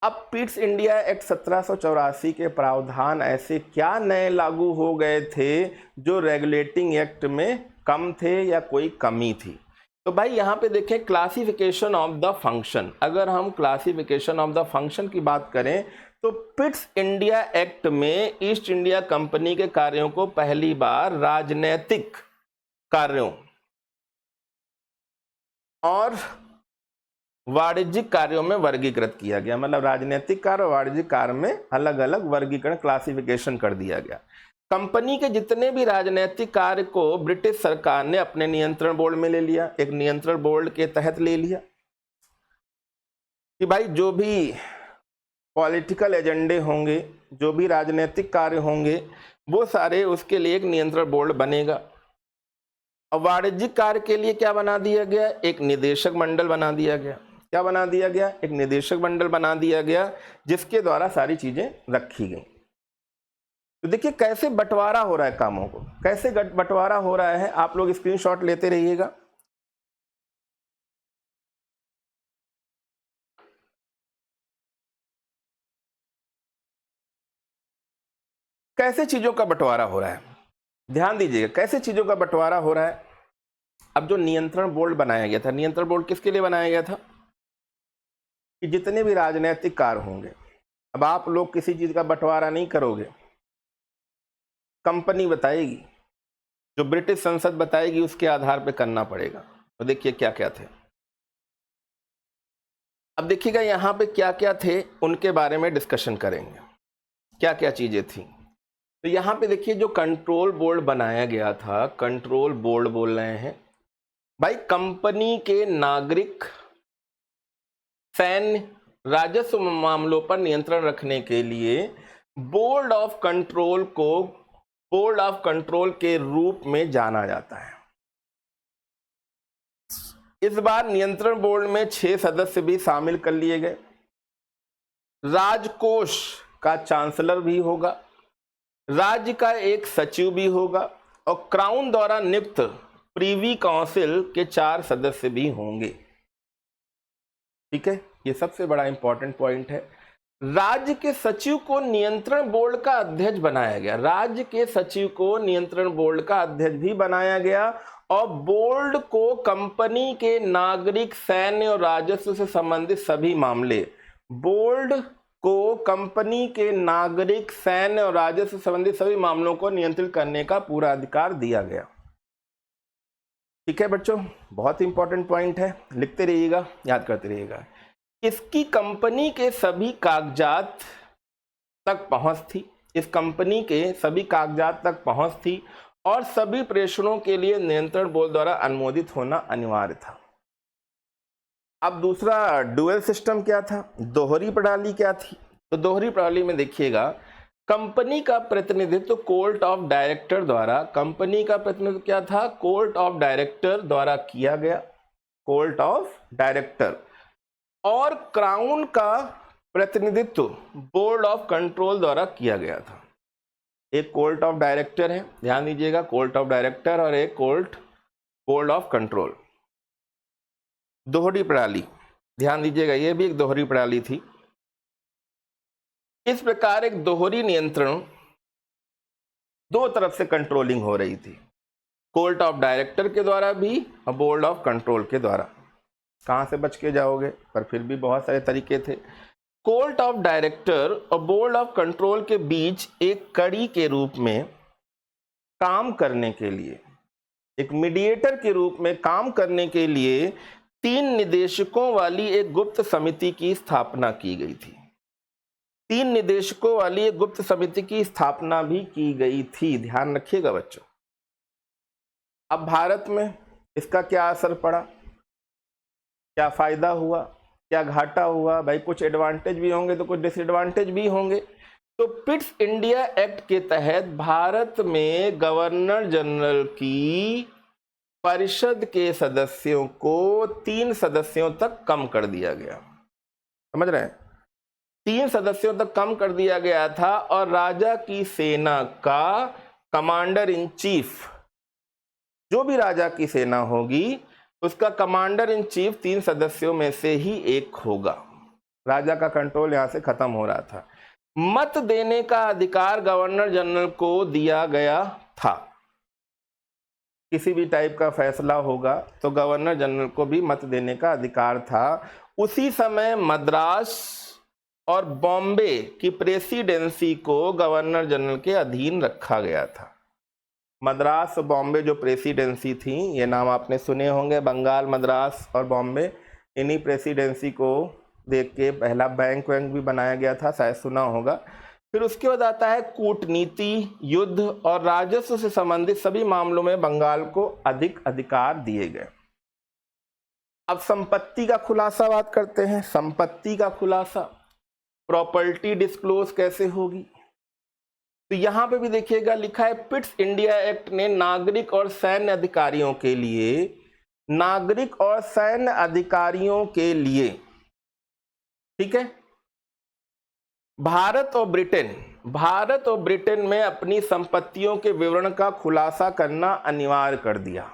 अब पिट्स इंडिया एक्ट 1784 के प्रावधान ऐसे क्या नए लागू हो गए थे जो रेगुलेटिंग एक्ट में कम थे या कोई कमी थी। तो भाई यहाँ पे देखें, क्लासिफिकेशन ऑफ द फंक्शन, अगर हम क्लासिफिकेशन ऑफ द फंक्शन की बात करें, तो पिट्स इंडिया एक्ट में ईस्ट इंडिया कंपनी के कार्यों को पहली बार राजनैतिक कार्यों और वाणिज्यिक कार्यों में वर्गीकृत किया गया। मतलब राजनीतिक कार्य और वाणिज्यिक कार्य में अलग अलग वर्गीकरण, क्लासिफिकेशन कर दिया गया। कंपनी के जितने भी राजनीतिक कार्य को ब्रिटिश सरकार ने अपने नियंत्रण बोर्ड में ले लिया, एक नियंत्रण बोर्ड के तहत ले लिया कि भाई जो भी पॉलिटिकल एजेंडे होंगे, जो भी राजनीतिक कार्य होंगे, वो सारे उसके लिए एक नियंत्रण बोर्ड बनेगा। और वाणिज्यिक कार्य के लिए क्या बना दिया गया, एक निदेशक मंडल बना दिया गया। क्या बना दिया गया, एक निदेशक मंडल बना दिया गया, जिसके द्वारा सारी चीजें रखी गई। तो देखिए कैसे बंटवारा हो रहा है कामों को, कैसे बंटवारा हो रहा है, आप लोग स्क्रीनशॉट लेते रहिएगा। कैसे चीजों का बंटवारा हो रहा है, ध्यान दीजिएगा, कैसे चीजों का बंटवारा हो रहा है। अब जो नियंत्रण बोर्ड बनाया गया था, नियंत्रण बोर्ड किसके लिए बनाया गया था, कि जितने भी राजनीतिक कार्य होंगे, अब आप लोग किसी चीज का बंटवारा नहीं करोगे, कंपनी बताएगी, जो ब्रिटिश संसद बताएगी उसके आधार पर करना पड़ेगा। तो देखिए क्या क्या थे। अब देखिएगा यहाँ पे क्या क्या थे, उनके बारे में डिस्कशन करेंगे, क्या क्या चीजें थी। तो यहाँ पे देखिए जो कंट्रोल बोर्ड बनाया गया था, कंट्रोल बोर्ड बोल रहे हैं भाई, कंपनी के नागरिक, सैन्य, राजस्व मामलों पर नियंत्रण रखने के लिए बोर्ड ऑफ कंट्रोल को बोर्ड ऑफ कंट्रोल के रूप में जाना जाता है। इस बार नियंत्रण बोर्ड में 6 सदस्य भी शामिल कर लिए गए। राजकोष का चांसलर भी होगा, राज्य का एक सचिव भी होगा और क्राउन द्वारा नियुक्त प्रीवी काउंसिल के 4 सदस्य भी होंगे। ठीक है, ये सबसे बड़ा इंपॉर्टेंट पॉइंट है। राज्य के सचिव को नियंत्रण बोर्ड का अध्यक्ष बनाया गया, राज्य के सचिव को नियंत्रण बोर्ड का अध्यक्ष भी बनाया गया और बोर्ड को कंपनी के नागरिक, सैन्य और राजस्व से संबंधित सभी मामले, बोर्ड को कंपनी के नागरिक, सैन्य और राजस्व से संबंधित सभी मामलों को नियंत्रित करने का पूरा अधिकार दिया गया। ठीक है बच्चों, बहुत इंपॉर्टेंट पॉइंट है, लिखते रहिएगा, याद करते रहिएगा। इसकी कंपनी के सभी कागजात तक पहुंच थी, इस कंपनी के सभी कागजात तक पहुंच थी और सभी प्रेषणों के लिए नियंत्रण बोर्ड द्वारा अनुमोदित होना अनिवार्य था। अब दूसरा डुअल सिस्टम क्या था, दोहरी प्रणाली क्या थी। तो दोहरी प्रणाली में देखिएगा, कंपनी का प्रतिनिधित्व कोर्ट ऑफ डायरेक्टर द्वारा, कंपनी का प्रतिनिधित्व क्या था, कोर्ट ऑफ डायरेक्टर द्वारा किया गया, कोर्ट ऑफ डायरेक्टर, और क्राउन का प्रतिनिधित्व बोर्ड ऑफ कंट्रोल द्वारा किया गया था। एक कोर्ट ऑफ डायरेक्टर है, ध्यान दीजिएगा, कोर्ट ऑफ डायरेक्टर, और एक बोर्ड ऑफ कंट्रोल। दोहरी प्रणाली, ध्यान दीजिएगा, यह भी एक दोहरी प्रणाली थी। इस प्रकार एक दोहरी नियंत्रण, दो तरफ से कंट्रोलिंग हो रही थी, कोर्ट ऑफ डायरेक्टर के द्वारा भी और बोर्ड ऑफ कंट्रोल के द्वारा। कहां से बच के जाओगे, पर फिर भी बहुत सारे तरीके थे। कोर्ट ऑफ डायरेक्टर और बोर्ड ऑफ कंट्रोल के बीच एक कड़ी के रूप में काम करने के लिए, एक मीडिएटर के रूप में काम करने के लिए 3 निदेशकों वाली एक गुप्त समिति की स्थापना की गई थी। 3 निदेशकों वाली एक गुप्त समिति की स्थापना भी की गई थी, ध्यान रखिएगा बच्चों। अब भारत में इसका क्या असर पड़ा, क्या फायदा हुआ, क्या घाटा हुआ, भाई कुछ एडवांटेज भी होंगे तो कुछ डिसएडवांटेज भी होंगे। तो पिट्स इंडिया एक्ट के तहत भारत में गवर्नर जनरल की परिषद के सदस्यों को 3 सदस्यों तक कम कर दिया गया, समझ रहे हैं, 3 सदस्यों तक कम कर दिया गया था। और राजा की सेना का कमांडर इन चीफ, जो भी राजा की सेना होगी उसका कमांडर इन चीफ 3 सदस्यों में से ही एक होगा। राजा का कंट्रोल यहां से खत्म हो रहा था। मत देने का अधिकार गवर्नर जनरल को दिया गया था, किसी भी टाइप का फैसला होगा तो गवर्नर जनरल को भी मत देने का अधिकार था। उसी समय मद्रास और बॉम्बे की प्रेसिडेंसी को गवर्नर जनरल के अधीन रखा गया था। मद्रास और बॉम्बे जो प्रेसिडेंसी थी, ये नाम आपने सुने होंगे, बंगाल, मद्रास और बॉम्बे, इन्हीं प्रेसिडेंसी को देख के पहला बैंक भी बनाया गया था, शायद सुना होगा। फिर उसके बाद आता है कूटनीति, युद्ध और राजस्व से संबंधित सभी मामलों में बंगाल को अधिक अधिकार दिए गए। अब संपत्ति का खुलासा बात करते हैं। संपत्ति का खुलासा, प्रॉपर्टी डिस्क्लोज कैसे होगी, तो यहां पे भी देखिएगा लिखा है, पिट्स इंडिया एक्ट ने नागरिक और सैन्य अधिकारियों के लिए, नागरिक और सैन्य अधिकारियों के लिए, ठीक है, भारत और ब्रिटेन में अपनी संपत्तियों के विवरण का खुलासा करना अनिवार्य कर दिया।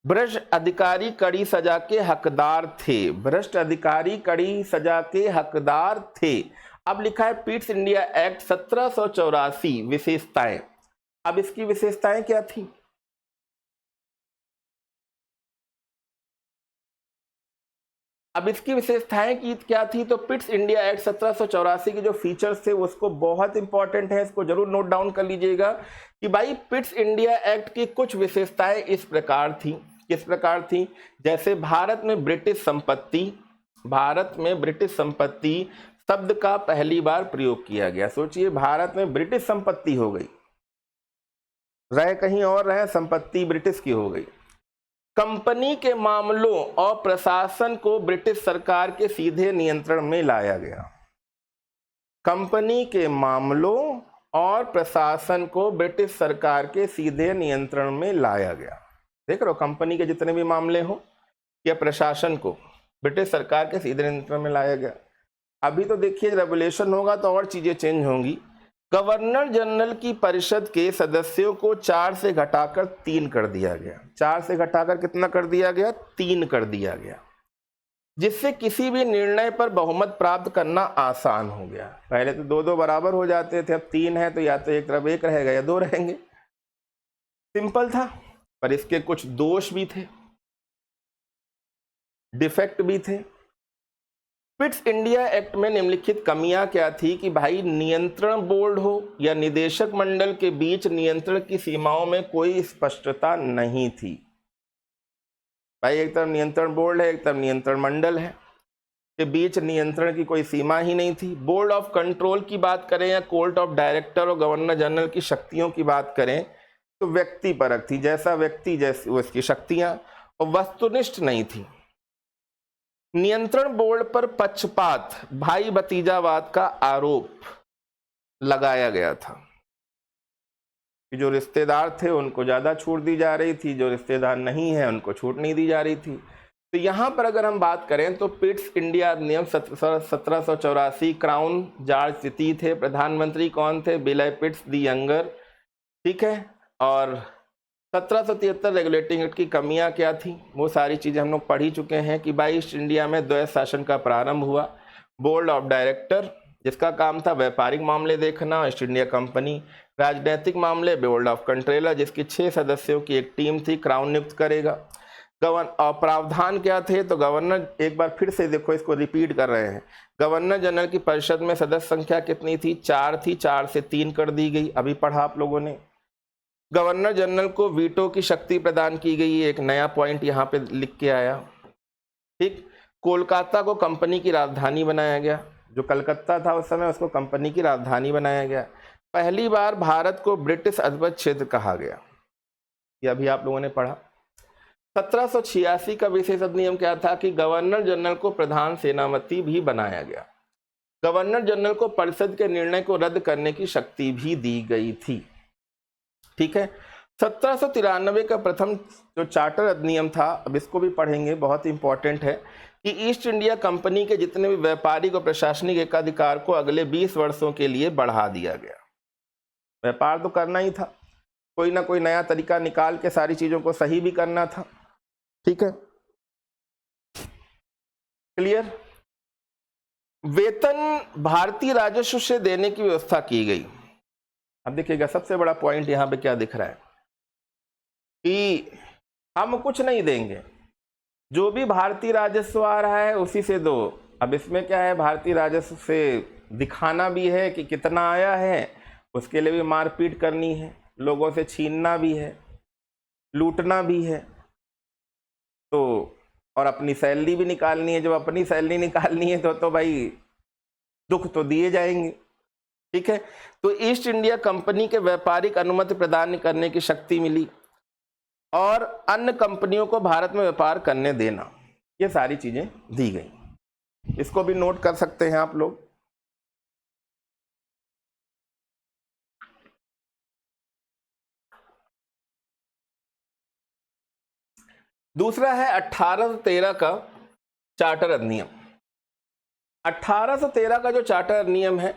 भ्रष्ट अधिकारी कड़ी सजा के हकदार थे, भ्रष्ट अधिकारी कड़ी सजा के हकदार थे। अब लिखा है पिट्स इंडिया एक्ट 1784 विशेषताएं। अब इसकी विशेषताएं क्या थी, अब इसकी विशेषताएं की क्या थी, तो पिट्स इंडिया एक्ट 1784 के जो फीचर्स थे उसको बहुत इंपॉर्टेंट है, इसको जरूर नोट डाउन कर लीजिएगा कि भाई पिट्स इंडिया एक्ट की कुछ विशेषताएं इस प्रकार थी। किस प्रकार थी? जैसे भारत में ब्रिटिश संपत्ति शब्द का पहली बार प्रयोग किया गया। सोचिए, भारत में ब्रिटिश संपत्ति हो गई, रहे कहीं और रहे, संपत्ति ब्रिटिश की हो गई। कंपनी के मामलों और प्रशासन को ब्रिटिश सरकार के सीधे नियंत्रण में लाया गया। कंपनी के मामलों और प्रशासन को ब्रिटिश सरकार के सीधे नियंत्रण में लाया गया। देख रहे हो, कंपनी के जितने भी मामले हो या प्रशासन को ब्रिटिश सरकार के सीधे नियंत्रण में लाया गया। अभी तो देखिए रेगुलेशन होगा तो और चीजें चेंज होंगी। गवर्नर जनरल की परिषद के सदस्यों को 4 से घटाकर 3 कर दिया गया। 4 से घटाकर कितना कर दिया गया? 3 कर दिया गया, जिससे किसी भी निर्णय पर बहुमत प्राप्त करना आसान हो गया। पहले तो 2-2 बराबर हो जाते थे, अब 3 है तो या तो एक तरफ 1 रहेगा या 2 रहेंगे। सिंपल था, पर इसके कुछ दोष भी थे, डिफेक्ट भी थे। पिट्स इंडिया एक्ट में निम्नलिखित कमियां क्या थी कि भाई नियंत्रण बोर्ड हो या निदेशक मंडल के बीच नियंत्रण की सीमाओं में कोई स्पष्टता नहीं थी। भाई एक तरफ नियंत्रण बोर्ड है, एक तरफ नियंत्रण मंडल है, के बीच नियंत्रण की कोई सीमा ही नहीं थी। बोर्ड ऑफ कंट्रोल की बात करें या कोर्ट ऑफ डायरेक्टर और गवर्नर जनरल की शक्तियों की बात करें तो व्यक्ति परक थी, जैसा व्यक्ति जैसी उसकी शक्तियां, और वस्तुनिष्ठ नहीं थी। नियंत्रण बोर्ड पर पक्षपात, भाई भतीजावाद का आरोप लगाया गया था कि जो रिश्तेदार थे उनको ज्यादा छूट दी जा रही थी, जो रिश्तेदार नहीं है उनको छूट नहीं दी जा रही थी। तो यहां पर अगर हम बात करें तो पिट्स इंडिया अधिनियम 1784, क्राउन जॉर्ज तृतीय थे, प्रधानमंत्री कौन थे? विलय पिट्स दी यंगर, ठीक है। और 1773 रेगुलेटिंग एक्ट की कमियां क्या थी, वो सारी चीजें हम लोग पढ़ ही चुके हैं कि भाई ईस्ट इंडिया में द्वैत शासन का प्रारंभ हुआ। बोर्ड ऑफ डायरेक्टर जिसका काम था व्यापारिक मामले देखना, ईस्ट इंडिया कंपनी। राजनीतिक मामले बोर्ड ऑफ कंट्रोलर जिसकी 6 सदस्यों की एक टीम थी, क्राउन नियुक्त करेगा। और प्रावधान क्या थे, तो गवर्नर, एक बार फिर से देखो इसको रिपीट कर रहे हैं, गवर्नर जनरल की परिषद में सदस्य संख्या कितनी थी? 4 थी, 4 से 3 कर दी गई, अभी पढ़ा आप लोगों ने। गवर्नर जनरल को वीटो की शक्ति प्रदान की गई, एक नया पॉइंट यहाँ पे लिख के आया, ठीक। कोलकाता को कंपनी की राजधानी बनाया गया, जो कलकत्ता था उस समय उसको कंपनी की राजधानी बनाया गया। पहली बार भारत को ब्रिटिश अधिपत्य क्षेत्र कहा गया, ये अभी आप लोगों ने पढ़ा। 1786 का विशेष अधिनियम क्या था कि गवर्नर जनरल को प्रधान सेनापति भी बनाया गया। गवर्नर जनरल को परिषद के निर्णय को रद्द करने की शक्ति भी दी गई थी, ठीक है। 1793 का प्रथम जो चार्टर अधिनियम था, अब इसको भी पढ़ेंगे, बहुत इंपॉर्टेंट है, कि ईस्ट इंडिया कंपनी के जितने भी व्यापारिक और प्रशासनिक एकाधिकार को अगले 20 वर्षों के लिए बढ़ा दिया गया। व्यापार तो करना ही था, कोई ना कोई नया तरीका निकाल के सारी चीजों को सही भी करना था, ठीक है। क्लियर? वेतन भारतीय राजस्व से देने की व्यवस्था की गई। अब देखिएगा सबसे बड़ा पॉइंट यहां पे क्या दिख रहा है कि हम कुछ नहीं देंगे, जो भी भारतीय राजस्व आ रहा है उसी से दो। अब इसमें क्या है, भारतीय राजस्व से दिखाना भी है कि कितना आया है, उसके लिए भी मारपीट करनी है, लोगों से छीनना भी है, लूटना भी है, तो और अपनी सैलरी भी निकालनी है। जब अपनी सैलरी निकालनी है तो भाई दुख तो दिए जाएंगे, ठीक है। तो ईस्ट इंडिया कंपनी के व्यापारिक अनुमति प्रदान करने की शक्ति मिली और अन्य कंपनियों को भारत में व्यापार करने देना, ये सारी चीजें दी गई। इसको भी नोट कर सकते हैं आप लोग। दूसरा है 1813 का चार्टर अधिनियम। 1813 का जो चार्टर अधिनियम है,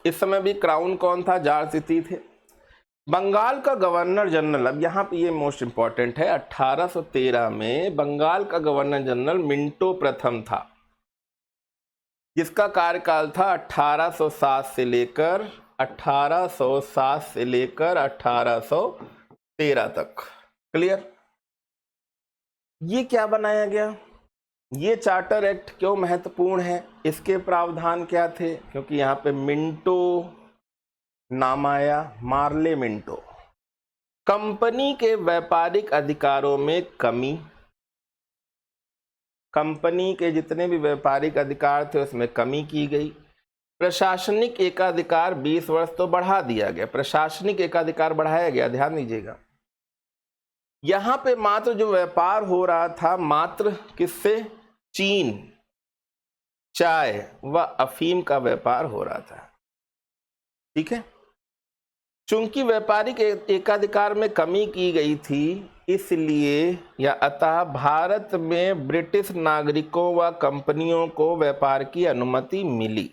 इस समय भी क्राउन कौन था? जॉर्ज तृतीय थे। बंगाल का गवर्नर जनरल, अब यहाँ पे ये मोस्ट इंपॉर्टेंट है, 1813 में बंगाल का गवर्नर जनरल मिंटो प्रथम था, जिसका कार्यकाल था 1807 से लेकर 1813 तक। क्लियर? ये क्या बनाया गया? ये चार्टर एक्ट क्यों महत्वपूर्ण है, इसके प्रावधान क्या थे? क्योंकि यहाँ पे मिंटो नाम आया, मार्ले मिंटो। कंपनी के व्यापारिक अधिकारों में कमी, कंपनी के जितने भी व्यापारिक अधिकार थे उसमें कमी की गई। प्रशासनिक एकाधिकार 20 वर्ष तो बढ़ा दिया गया, प्रशासनिक एकाधिकार बढ़ाया गया, ध्यान दीजिएगा। यहां पे मात्र जो व्यापार हो रहा था मात्र किससे? चीन, चाय व अफीम का व्यापार हो रहा था, ठीक है। चूंकि व्यापारिक एकाधिकार में कमी की गई थी, इसलिए या अतः भारत में ब्रिटिश नागरिकों व कंपनियों को व्यापार की अनुमति मिली।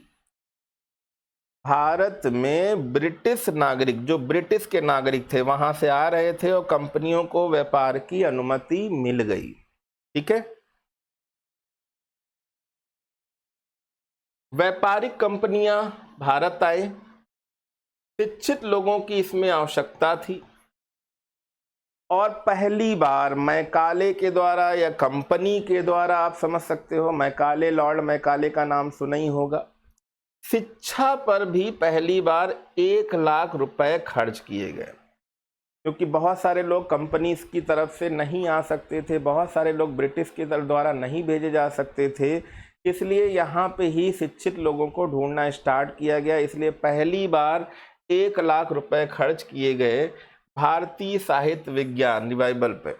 भारत में ब्रिटिश नागरिक, जो ब्रिटिश के नागरिक थे वहां से आ रहे थे और कंपनियों को व्यापार की अनुमति मिल गई, ठीक है। व्यापारिक कंपनियां भारत आए, शिक्षित लोगों की इसमें आवश्यकता थी और पहली बार मैकाले के द्वारा या कंपनी के द्वारा, आप समझ सकते हो, मैकाले, लॉर्ड मैकाले का नाम सुना ही होगा, शिक्षा पर भी पहली बार 1 लाख रुपए खर्च किए गए। क्योंकि बहुत सारे लोग कंपनीज की तरफ से नहीं आ सकते थे, बहुत सारे लोग ब्रिटिश के द्वारा नहीं भेजे जा सकते थे, इसलिए यहाँ पे ही शिक्षित लोगों को ढूंढना स्टार्ट किया गया। इसलिए पहली बार 1 लाख रुपए खर्च किए गए भारतीय साहित्य विज्ञान रिवाइवल पे।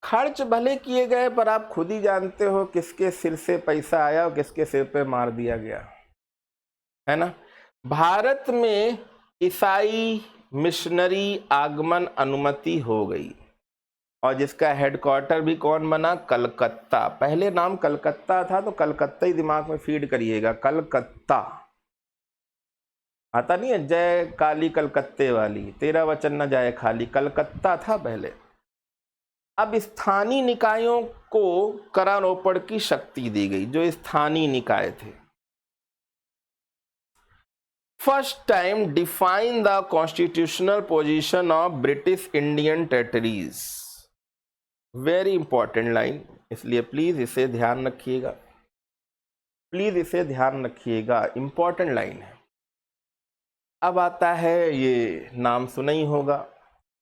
खर्च भले किए गए पर आप खुद ही जानते हो किसके सिर से पैसा आया और किसके सिर पे मार दिया गया, है ना। भारत में ईसाई मिशनरी आगमन अनुमति हो गई और जिसका हेडक्वार्टर भी कौन बना? कलकत्ता। पहले नाम कलकत्ता था तो कलकत्ता ही दिमाग में फीड करिएगा, कलकत्ता। आता नहीं है जय काली कलकत्ते वाली, तेरा वचन न जाए खाली, कलकत्ता था पहले। अब स्थानीय निकायों को करारोपण की शक्ति दी गई, जो स्थानीय निकाय थे। First time define the constitutional position of British Indian territories. Very important line, इसलिए प्लीज इसे ध्यान रखिएगा, प्लीज इसे ध्यान रखिएगा, इंपॉर्टेंट लाइन है। अब आता है, ये नाम सुना ही होगा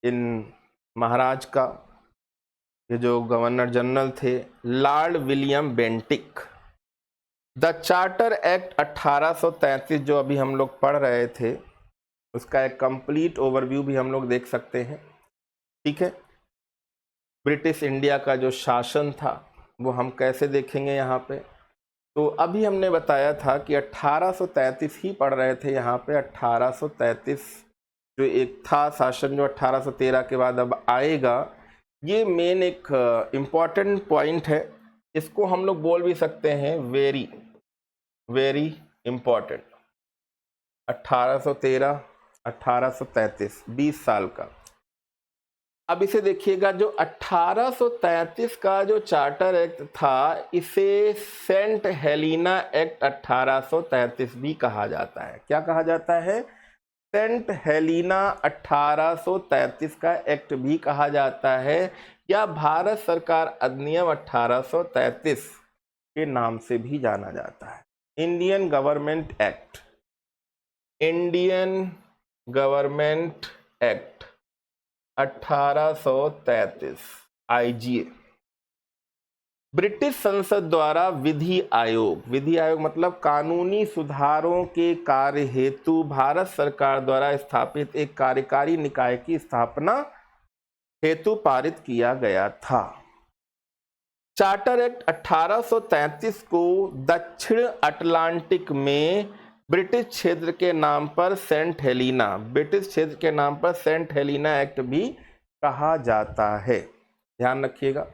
इन महाराज का, ये जो गवर्नर जनरल थे, Lord William Bentinck. The charter act 1833 जो अभी हम लोग पढ़ रहे थे, उसका एक कंप्लीट ओवरव्यू भी हम लोग देख सकते हैं, ठीक है। ब्रिटिश इंडिया का जो शासन था वो हम कैसे देखेंगे यहाँ पे? तो अभी हमने बताया था कि 1833 ही पढ़ रहे थे यहाँ पे। 1833 जो एक था शासन, जो 1813 के बाद अब आएगा, ये मेन एक इम्पॉर्टेंट पॉइंट है। इसको हम लोग बोल भी सकते हैं वेरी वेरी इम्पॉर्टेंट। 1813 1833 20 साल का। अब इसे देखिएगा, जो 1833 का जो चार्टर एक्ट था, इसे सेंट हेलिना एक्ट 1833 भी कहा जाता है। क्या कहा जाता है? सेंट हेलिना 1833 का एक्ट भी कहा जाता है, या भारत सरकार अधिनियम 1833 के नाम से भी जाना जाता है। Indian government act, Indian government act 1833 IgA. British संसद द्वारा विधि आयोग, विधि आयोग मतलब कानूनी सुधारों के कार्य हेतु भारत सरकार द्वारा स्थापित एक कार्यकारी निकाय की स्थापना हेतु पारित किया गया था। चार्टर एक्ट 1833 को दक्षिण अटलांटिक में ब्रिटिश क्षेत्र के नाम पर सेंट हेलिना, ब्रिटिश क्षेत्र के नाम पर सेंट हेलिना एक्ट भी कहा जाता है, ध्यान रखिएगा।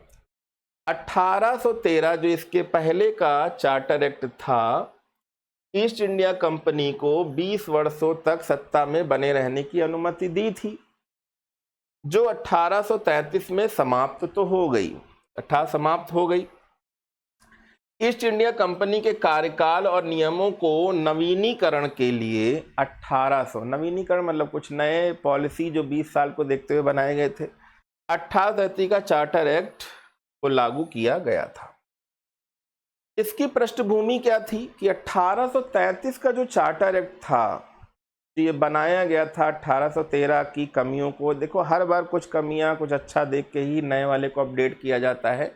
1813 जो इसके पहले का चार्टर एक्ट था, ईस्ट इंडिया कंपनी को 20 वर्षों तक सत्ता में बने रहने की अनुमति दी थी, जो 1833 में समाप्त तो हो गई, समाप्त हो गई। ईस्ट इंडिया कंपनी के कार्यकाल और नियमों को नवीनीकरण के लिए 1800, नवीनीकरण मतलब कुछ नए पॉलिसी जो 20 साल को देखते हुए बनाए गए थे, 1833 का चार्टर एक्ट को लागू किया गया था। इसकी पृष्ठभूमि क्या थी कि 1833 का जो चार्टर एक्ट था, तो ये बनाया गया था 1813 की कमियों को, देखो हर बार कुछ कमियां कुछ अच्छा देख के ही नए वाले को अपडेट किया जाता है।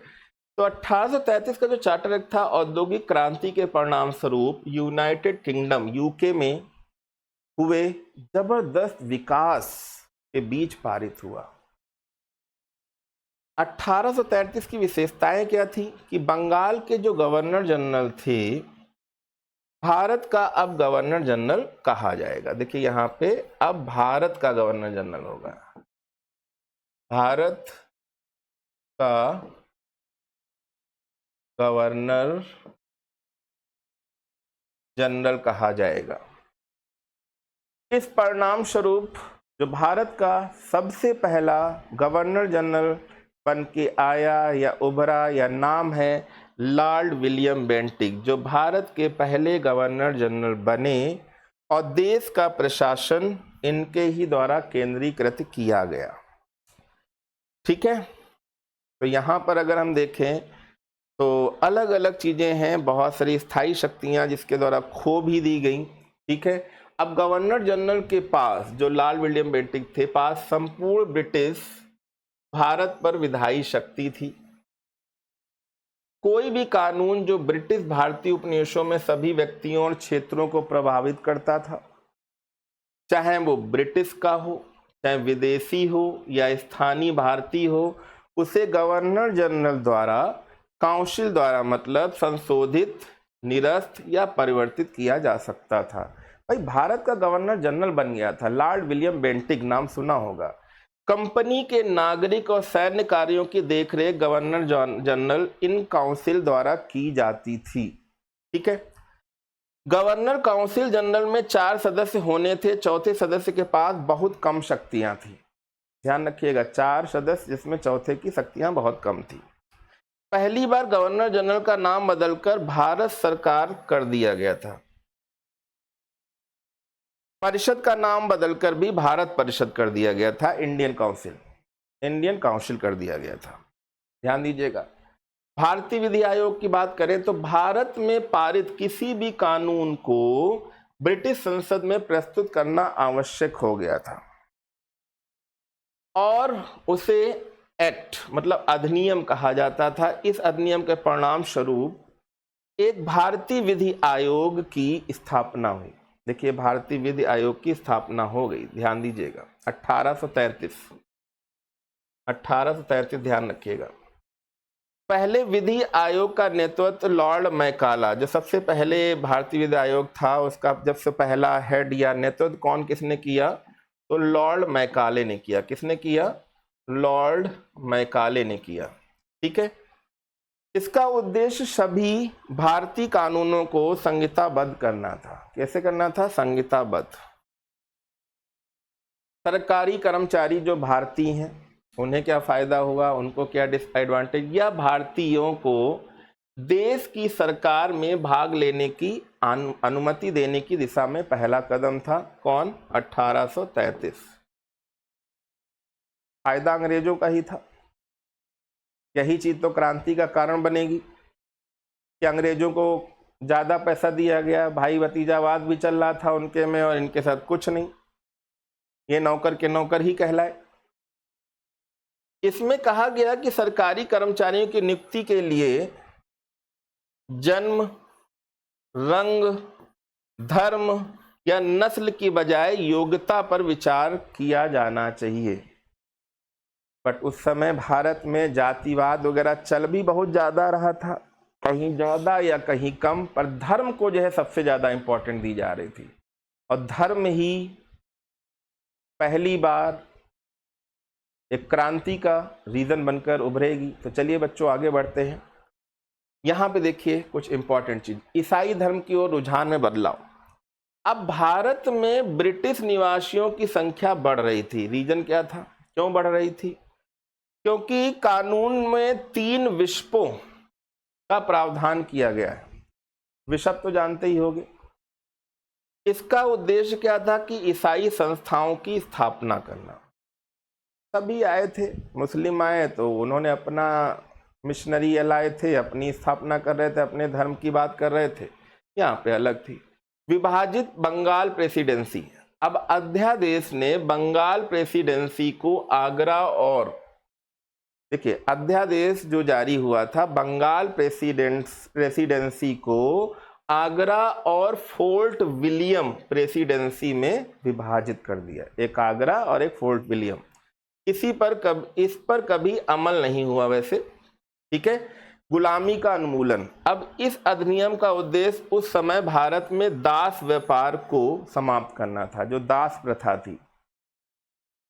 तो 1833 का जो चार्टर एक्ट था औद्योगिक क्रांति के परिणाम स्वरूप यूनाइटेड किंगडम यूके में हुए जबरदस्त विकास के बीच पारित हुआ। 1833 की विशेषताएं क्या थी कि बंगाल के जो गवर्नर जनरल थे, भारत का अब गवर्नर जनरल कहा जाएगा। देखिए यहाँ पे अब भारत का गवर्नर जनरल होगा, भारत का गवर्नर जनरल कहा जाएगा। इस परिणाम स्वरूप जो भारत का सबसे पहला गवर्नर जनरल बन के आया या उभरा या नाम है लॉर्ड विलियम बेंटिक, जो भारत के पहले गवर्नर जनरल बने और देश का प्रशासन इनके ही द्वारा केंद्रीकृत किया गया। ठीक है, तो यहाँ पर अगर हम देखें तो अलग अलग चीजें हैं, बहुत सारी स्थायी शक्तियां जिसके द्वारा खो भी दी गई। ठीक है, अब गवर्नर जनरल के पास जो लॉर्ड विलियम बेंटिक थे पास संपूर्ण ब्रिटिश भारत पर विधायी शक्ति थी। कोई भी कानून जो ब्रिटिश भारतीय उपनिवेशों में सभी व्यक्तियों और क्षेत्रों को प्रभावित करता था, चाहे वो ब्रिटिश का हो, चाहे विदेशी हो या स्थानीय भारतीय हो, उसे गवर्नर जनरल द्वारा काउंसिल द्वारा मतलब संशोधित, निरस्त या परिवर्तित किया जा सकता था। भाई भारत का गवर्नर जनरल बन गया था लॉर्ड विलियम बेंटिक, नाम सुना होगा। कंपनी के नागरिक और सैन्य कार्यों की देखरेख गवर्नर जनरल इन काउंसिल द्वारा की जाती थी। ठीक है, गवर्नर काउंसिल जनरल में 4 सदस्य होने थे, चौथे सदस्य के पास बहुत कम शक्तियां थी। ध्यान रखिएगा, 4 सदस्य जिसमें चौथे की शक्तियां बहुत कम थी। पहली बार गवर्नर जनरल का नाम बदलकर भारत सरकार कर दिया गया था। परिषद का नाम बदलकर भी भारत परिषद कर दिया गया था, इंडियन काउंसिल कर दिया गया था। ध्यान दीजिएगा, भारतीय विधि आयोग की बात करें तो भारत में पारित किसी भी कानून को ब्रिटिश संसद में प्रस्तुत करना आवश्यक हो गया था और उसे एक्ट मतलब अधिनियम कहा जाता था। इस अधिनियम के परिणाम स्वरूप एक भारतीय विधि आयोग की स्थापना हुई। देखिए भारतीय विधि आयोग की स्थापना हो गई, ध्यान दीजिएगा 1833 ध्यान रखिएगा। पहले विधि आयोग का नेतृत्व लॉर्ड मैकाला, जो सबसे पहले भारतीय विधि आयोग था उसका जब से पहला हेड या नेतृत्व किसने किया, तो लॉर्ड मैकाले ने किया। किसने किया? लॉर्ड मैकाले ने किया। ठीक है, इसका उद्देश्य सभी भारतीय कानूनों को संहिताबद्ध करना था। कैसे करना था? संहिताबद्ध। सरकारी कर्मचारी जो भारतीय हैं उन्हें क्या फायदा होगा, उनको क्या डिसएडवांटेज, या भारतीयों को देश की सरकार में भाग लेने की अनुमति देने की दिशा में पहला कदम था। कौन? 1833। फायदा अंग्रेजों का ही था। यही चीज तो क्रांति का कारण बनेगी कि अंग्रेजों को ज्यादा पैसा दिया गया, भाई भतीजावाद भी चल रहा था उनके में और इनके साथ कुछ नहीं, ये नौकर के नौकर ही कहलाए। इसमें कहा गया कि सरकारी कर्मचारियों की नियुक्ति के लिए जन्म, रंग, धर्म या नस्ल की बजाय योग्यता पर विचार किया जाना चाहिए। बट उस समय भारत में जातिवाद वगैरह चल भी बहुत ज़्यादा रहा था, कहीं ज़्यादा या कहीं कम, पर धर्म को जो है सबसे ज़्यादा इम्पोर्टेंट दी जा रही थी और धर्म ही पहली बार एक क्रांति का रीज़न बनकर उभरेगी। तो चलिए बच्चों आगे बढ़ते हैं। यहाँ पे देखिए कुछ इंपॉर्टेंट चीज, ईसाई धर्म की ओर रुझान में बदलाव। अब भारत में ब्रिटिश निवासियों की संख्या बढ़ रही थी। रीजन क्या था, क्यों बढ़ रही थी? क्योंकि कानून में 3 विशपों का प्रावधान किया गया है। विशप तो जानते ही होंगे। इसका उद्देश्य क्या था कि ईसाई संस्थाओं की स्थापना करना। सभी आए थे, मुस्लिम आए तो उन्होंने अपना मिशनरी एलाय थे, अपनी स्थापना कर रहे थे, अपने धर्म की बात कर रहे थे, यहाँ पे अलग थी। विभाजित बंगाल प्रेसिडेंसी, अब अध्यादेश ने बंगाल प्रेसिडेंसी को आगरा और, देखिए अध्यादेश जो जारी हुआ था बंगाल प्रेसिडेंसी को आगरा और फोर्ट विलियम प्रेसिडेंसी में विभाजित कर दिया। एक आगरा और एक फोर्ट विलियम। इस पर कभी अमल नहीं हुआ वैसे, ठीक है। गुलामी का उन्मूलन, अब इस अधिनियम का उद्देश्य उस समय भारत में दास व्यापार को समाप्त करना था। जो दास प्रथा थी,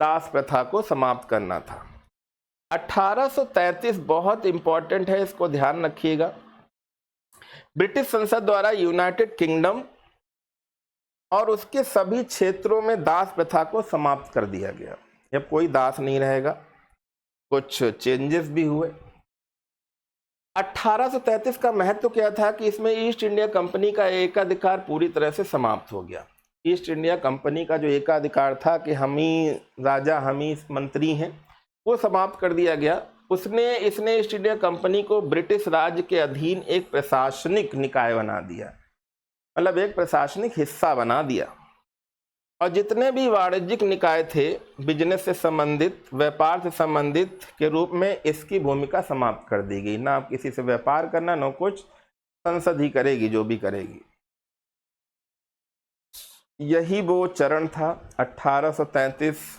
दास प्रथा को समाप्त करना था। 1833 बहुत इंपॉर्टेंट है, इसको ध्यान रखिएगा। ब्रिटिश संसद द्वारा यूनाइटेड किंगडम और उसके सभी क्षेत्रों में दास प्रथा को समाप्त कर दिया गया। अब कोई दास नहीं रहेगा। कुछ चेंजेस भी हुए। 1833 का महत्व क्या था कि इसमें ईस्ट इंडिया कंपनी का एकाधिकार पूरी तरह से समाप्त हो गया। ईस्ट इंडिया कंपनी का जो एकाधिकार था कि हम ही राजा, हम ही मंत्री हैं, वो समाप्त कर दिया गया। इसने ईस्ट इंडिया कंपनी को ब्रिटिश राज के अधीन एक प्रशासनिक निकाय बना दिया, मतलब एक प्रशासनिक हिस्सा बना दिया। और जितने भी वाणिज्यिक निकाय थे, बिजनेस से संबंधित, व्यापार से संबंधित के रूप में इसकी भूमिका समाप्त कर दी गई। ना आप किसी से व्यापार करना, न कुछ, संसद ही करेगी जो भी करेगी। यही वो चरण था 1833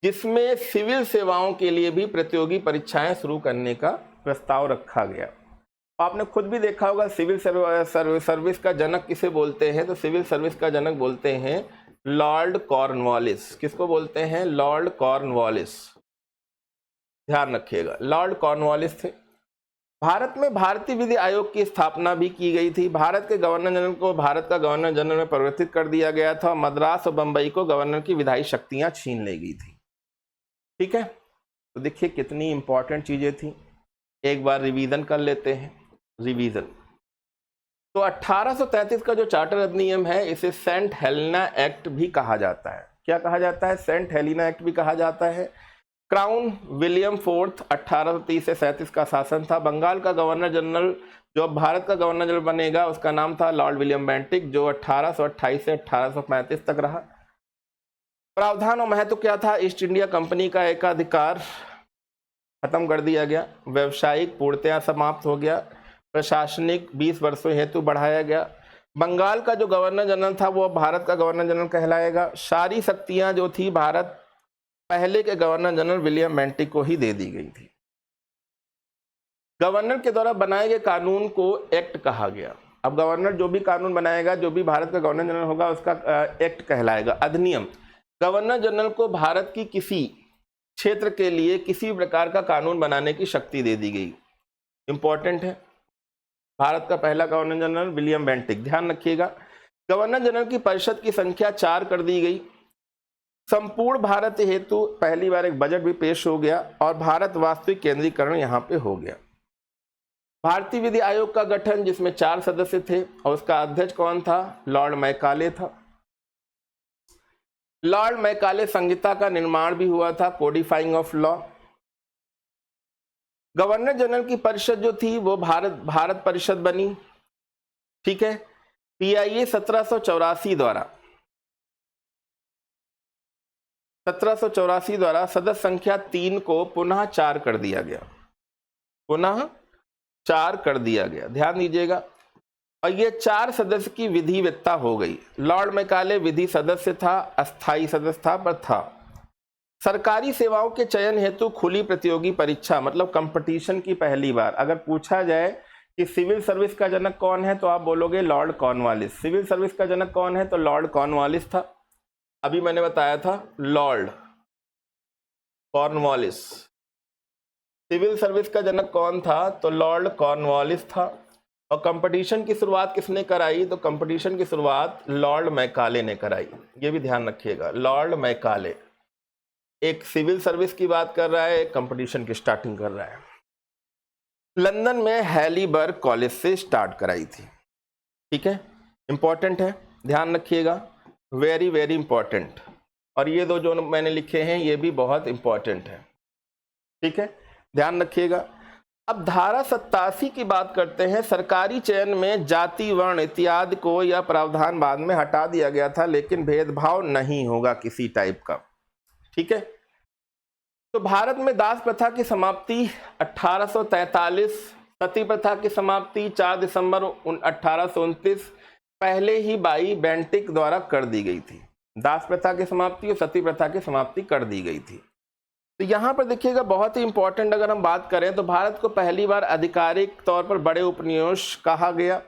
जिसमें सिविल सेवाओं के लिए भी प्रतियोगी परीक्षाएं शुरू करने का प्रस्ताव रखा गया। आपने खुद भी देखा होगा सिविल सर्विस का जनक किसे बोलते हैं, तो सिविल सर्विस का जनक बोलते हैं लॉर्ड कॉर्नवालिस। किसको बोलते हैं? Lord Cornwallis. ध्यान रखिएगा, लॉर्ड कॉर्नवालिस थे। भारत में भारतीय विधि आयोग की स्थापना भी की गई थी। भारत के गवर्नर जनरल को भारत का गवर्नर जनरल में परिवर्तित कर दिया गया था। मद्रास और बंबई को गवर्नर की विधायी शक्तियां छीन ली गई थी। ठीक है, तो देखिए कितनी इंपॉर्टेंट चीजें थी। एक बार रिवीजन कर लेते हैं। रिवीजन तो 1833 का जो चार्टर अधिनियम है, इसे सेंट हेलेना एक्ट भी कहा जाता है। क्या कहा जाता है? सेंट हेलेना एक्ट भी कहा जाता है। क्राउन विलियम फोर्थ 1830 से 37 का शासन था। बंगाल का गवर्नर जनरल, जो भारत का गवर्नर जनरल बनेगा, उसका नाम था लॉर्ड विलियम बेंटिक, जो 1828 से 1835 तक रहा। प्रावधान और महत्व क्या था? ईस्ट इंडिया कंपनी का एकाधिकार खत्म कर दिया गया। व्यावसायिक पूर्णतया समाप्त हो गया। प्रशासनिक 20 वर्षों हेतु बढ़ाया गया। बंगाल का जो गवर्नर जनरल था वो भारत का गवर्नर जनरल कहलाएगा। सारी शक्तियां जो थी भारत पहले के गवर्नर जनरल विलियम बेंटिक को ही दे दी गई थी। गवर्नर के द्वारा बनाए गए कानून को एक्ट कहा गया। अब गवर्नर जो भी कानून बनाएगा, जो भी भारत का गवर्नर जनरल होगा, उसका एक्ट कहलाएगा, अधिनियम। गवर्नर जनरल को भारत की किसी क्षेत्र के लिए किसी प्रकार का कानून बनाने की शक्ति दे दी गई। इंपॉर्टेंट है। भारत का पहला गवर्नर जनरल विलियम बेंटिक, ध्यान रखिएगा। गवर्नर जनरल की परिषद की संख्या 4 कर दी गई। संपूर्ण भारत हेतु पहली बार एक बजट भी पेश हो गया और भारत वास्तविक केंद्रीकरण यहां पे हो गया। भारतीय विधि आयोग का गठन, जिसमें 4 सदस्य थे और उसका अध्यक्ष कौन था? लॉर्ड मैकाले था। लॉर्ड मैकाले संहिता का निर्माण भी हुआ था, कोडिफाइंग ऑफ लॉ। गवर्नर जनरल की परिषद जो थी वो भारत परिषद बनी। ठीक है। पीआईए 1784 द्वारा सदस्य संख्या 3 को पुनः 4 कर दिया गया। पुनः 4 कर दिया गया, ध्यान दीजिएगा। और ये 4 सदस्य की विधिवत्ता हो गई। लॉर्ड मैकाले विधि सदस्य था, अस्थायी सदस्य था, पर था। सरकारी सेवाओं के चयन हेतु खुली प्रतियोगी परीक्षा, मतलब कंपटीशन की पहली बार। अगर पूछा जाए कि सिविल सर्विस का जनक कौन है, तो आप बोलोगे लॉर्ड कॉर्नवालिस। सिविल सर्विस का जनक कौन है? तो लॉर्ड कॉर्नवालिस था। अभी मैंने बताया था लॉर्ड कॉर्नवालिस। सिविल सर्विस का जनक कौन था? तो लॉर्ड कॉर्नवालिस था। और कंपटीशन की शुरुआत किसने कराई? तो कंपटीशन की शुरुआत लॉर्ड मैकाले ने कराई। ये भी ध्यान रखिएगा, लॉर्ड मैकाले। एक सिविल सर्विस की बात कर रहा है, एक कंपटीशन की स्टार्टिंग कर रहा है। लंदन में हैलीबर्ग कॉलेज से स्टार्ट कराई थी। ठीक है, इंपॉर्टेंट है, ध्यान रखिएगा, वेरी वेरी इंपॉर्टेंट। और ये दो जो मैंने लिखे हैं ये भी बहुत इंपॉर्टेंट है। ठीक है, ध्यान रखिएगा। अब धारा 87 की बात करते हैं। सरकारी चयन में जाति, वर्ण इत्यादि को यह प्रावधान बाद में हटा दिया गया था, लेकिन भेदभाव नहीं होगा किसी टाइप का। ठीक है। तो भारत में दास प्रथा की समाप्ति 1843, सती प्रथा की समाप्ति 4 दिसंबर 1829 पहले ही बाई बेंटिक द्वारा कर दी गई थी। दास प्रथा की समाप्ति और सती प्रथा की समाप्ति कर दी गई थी। तो यहाँ पर देखिएगा बहुत ही इंपॉर्टेंट, अगर हम बात करें तो भारत को पहली बार आधिकारिक तौर पर बड़े उपनिवेश कहा गया।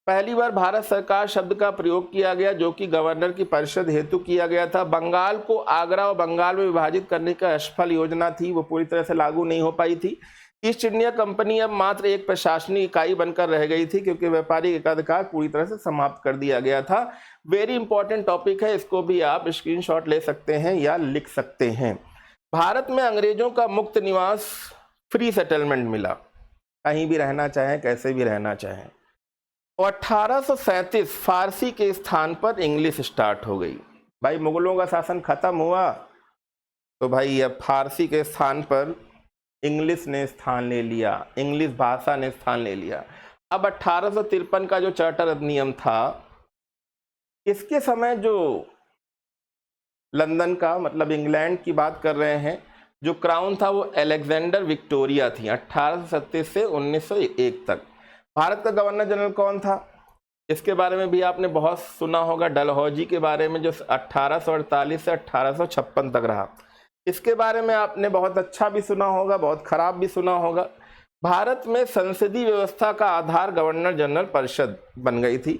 पहली बार भारत सरकार शब्द का प्रयोग किया गया, जो कि गवर्नर की परिषद हेतु किया गया था। बंगाल को आगरा और बंगाल में विभाजित करने का असफल योजना थी, वो पूरी तरह से लागू नहीं हो पाई थी। ईस्ट इंडिया कंपनी अब मात्र एक प्रशासनिक इकाई बनकर रह गई थी, क्योंकि व्यापारिक एकाधिकार पूरी तरह से समाप्त कर दिया गया था। वेरी इंपॉर्टेंट टॉपिक है, इसको भी आप स्क्रीनशॉट ले सकते हैं या लिख सकते हैं। भारत में अंग्रेजों का मुक्त निवास, फ्री सेटलमेंट मिला, कहीं भी रहना चाहें, कैसे भी रहना चाहें। और 1837 फारसी के स्थान पर इंग्लिश स्टार्ट हो गई। भाई मुगलों का शासन खत्म हुआ तो भाई अब फारसी के स्थान पर इंग्लिश ने स्थान ले लिया, इंग्लिश भाषा ने स्थान ले लिया। अब 1853 का जो चार्टर अधिनियम था, इसके समय जो लंदन का मतलब इंग्लैंड की बात कर रहे हैं, जो क्राउन था वो अलेक्जेंडर विक्टोरिया थी 1837 से 1901 तक। भारत का गवर्नर जनरल कौन था, इसके बारे में भी आपने बहुत सुना होगा, डलहौजी के बारे में, जो 1848 से 1856 तक रहा। इसके बारे में आपने बहुत अच्छा भी सुना होगा, बहुत खराब भी सुना होगा। भारत में संसदीय व्यवस्था का आधार गवर्नर जनरल परिषद बन गई थी।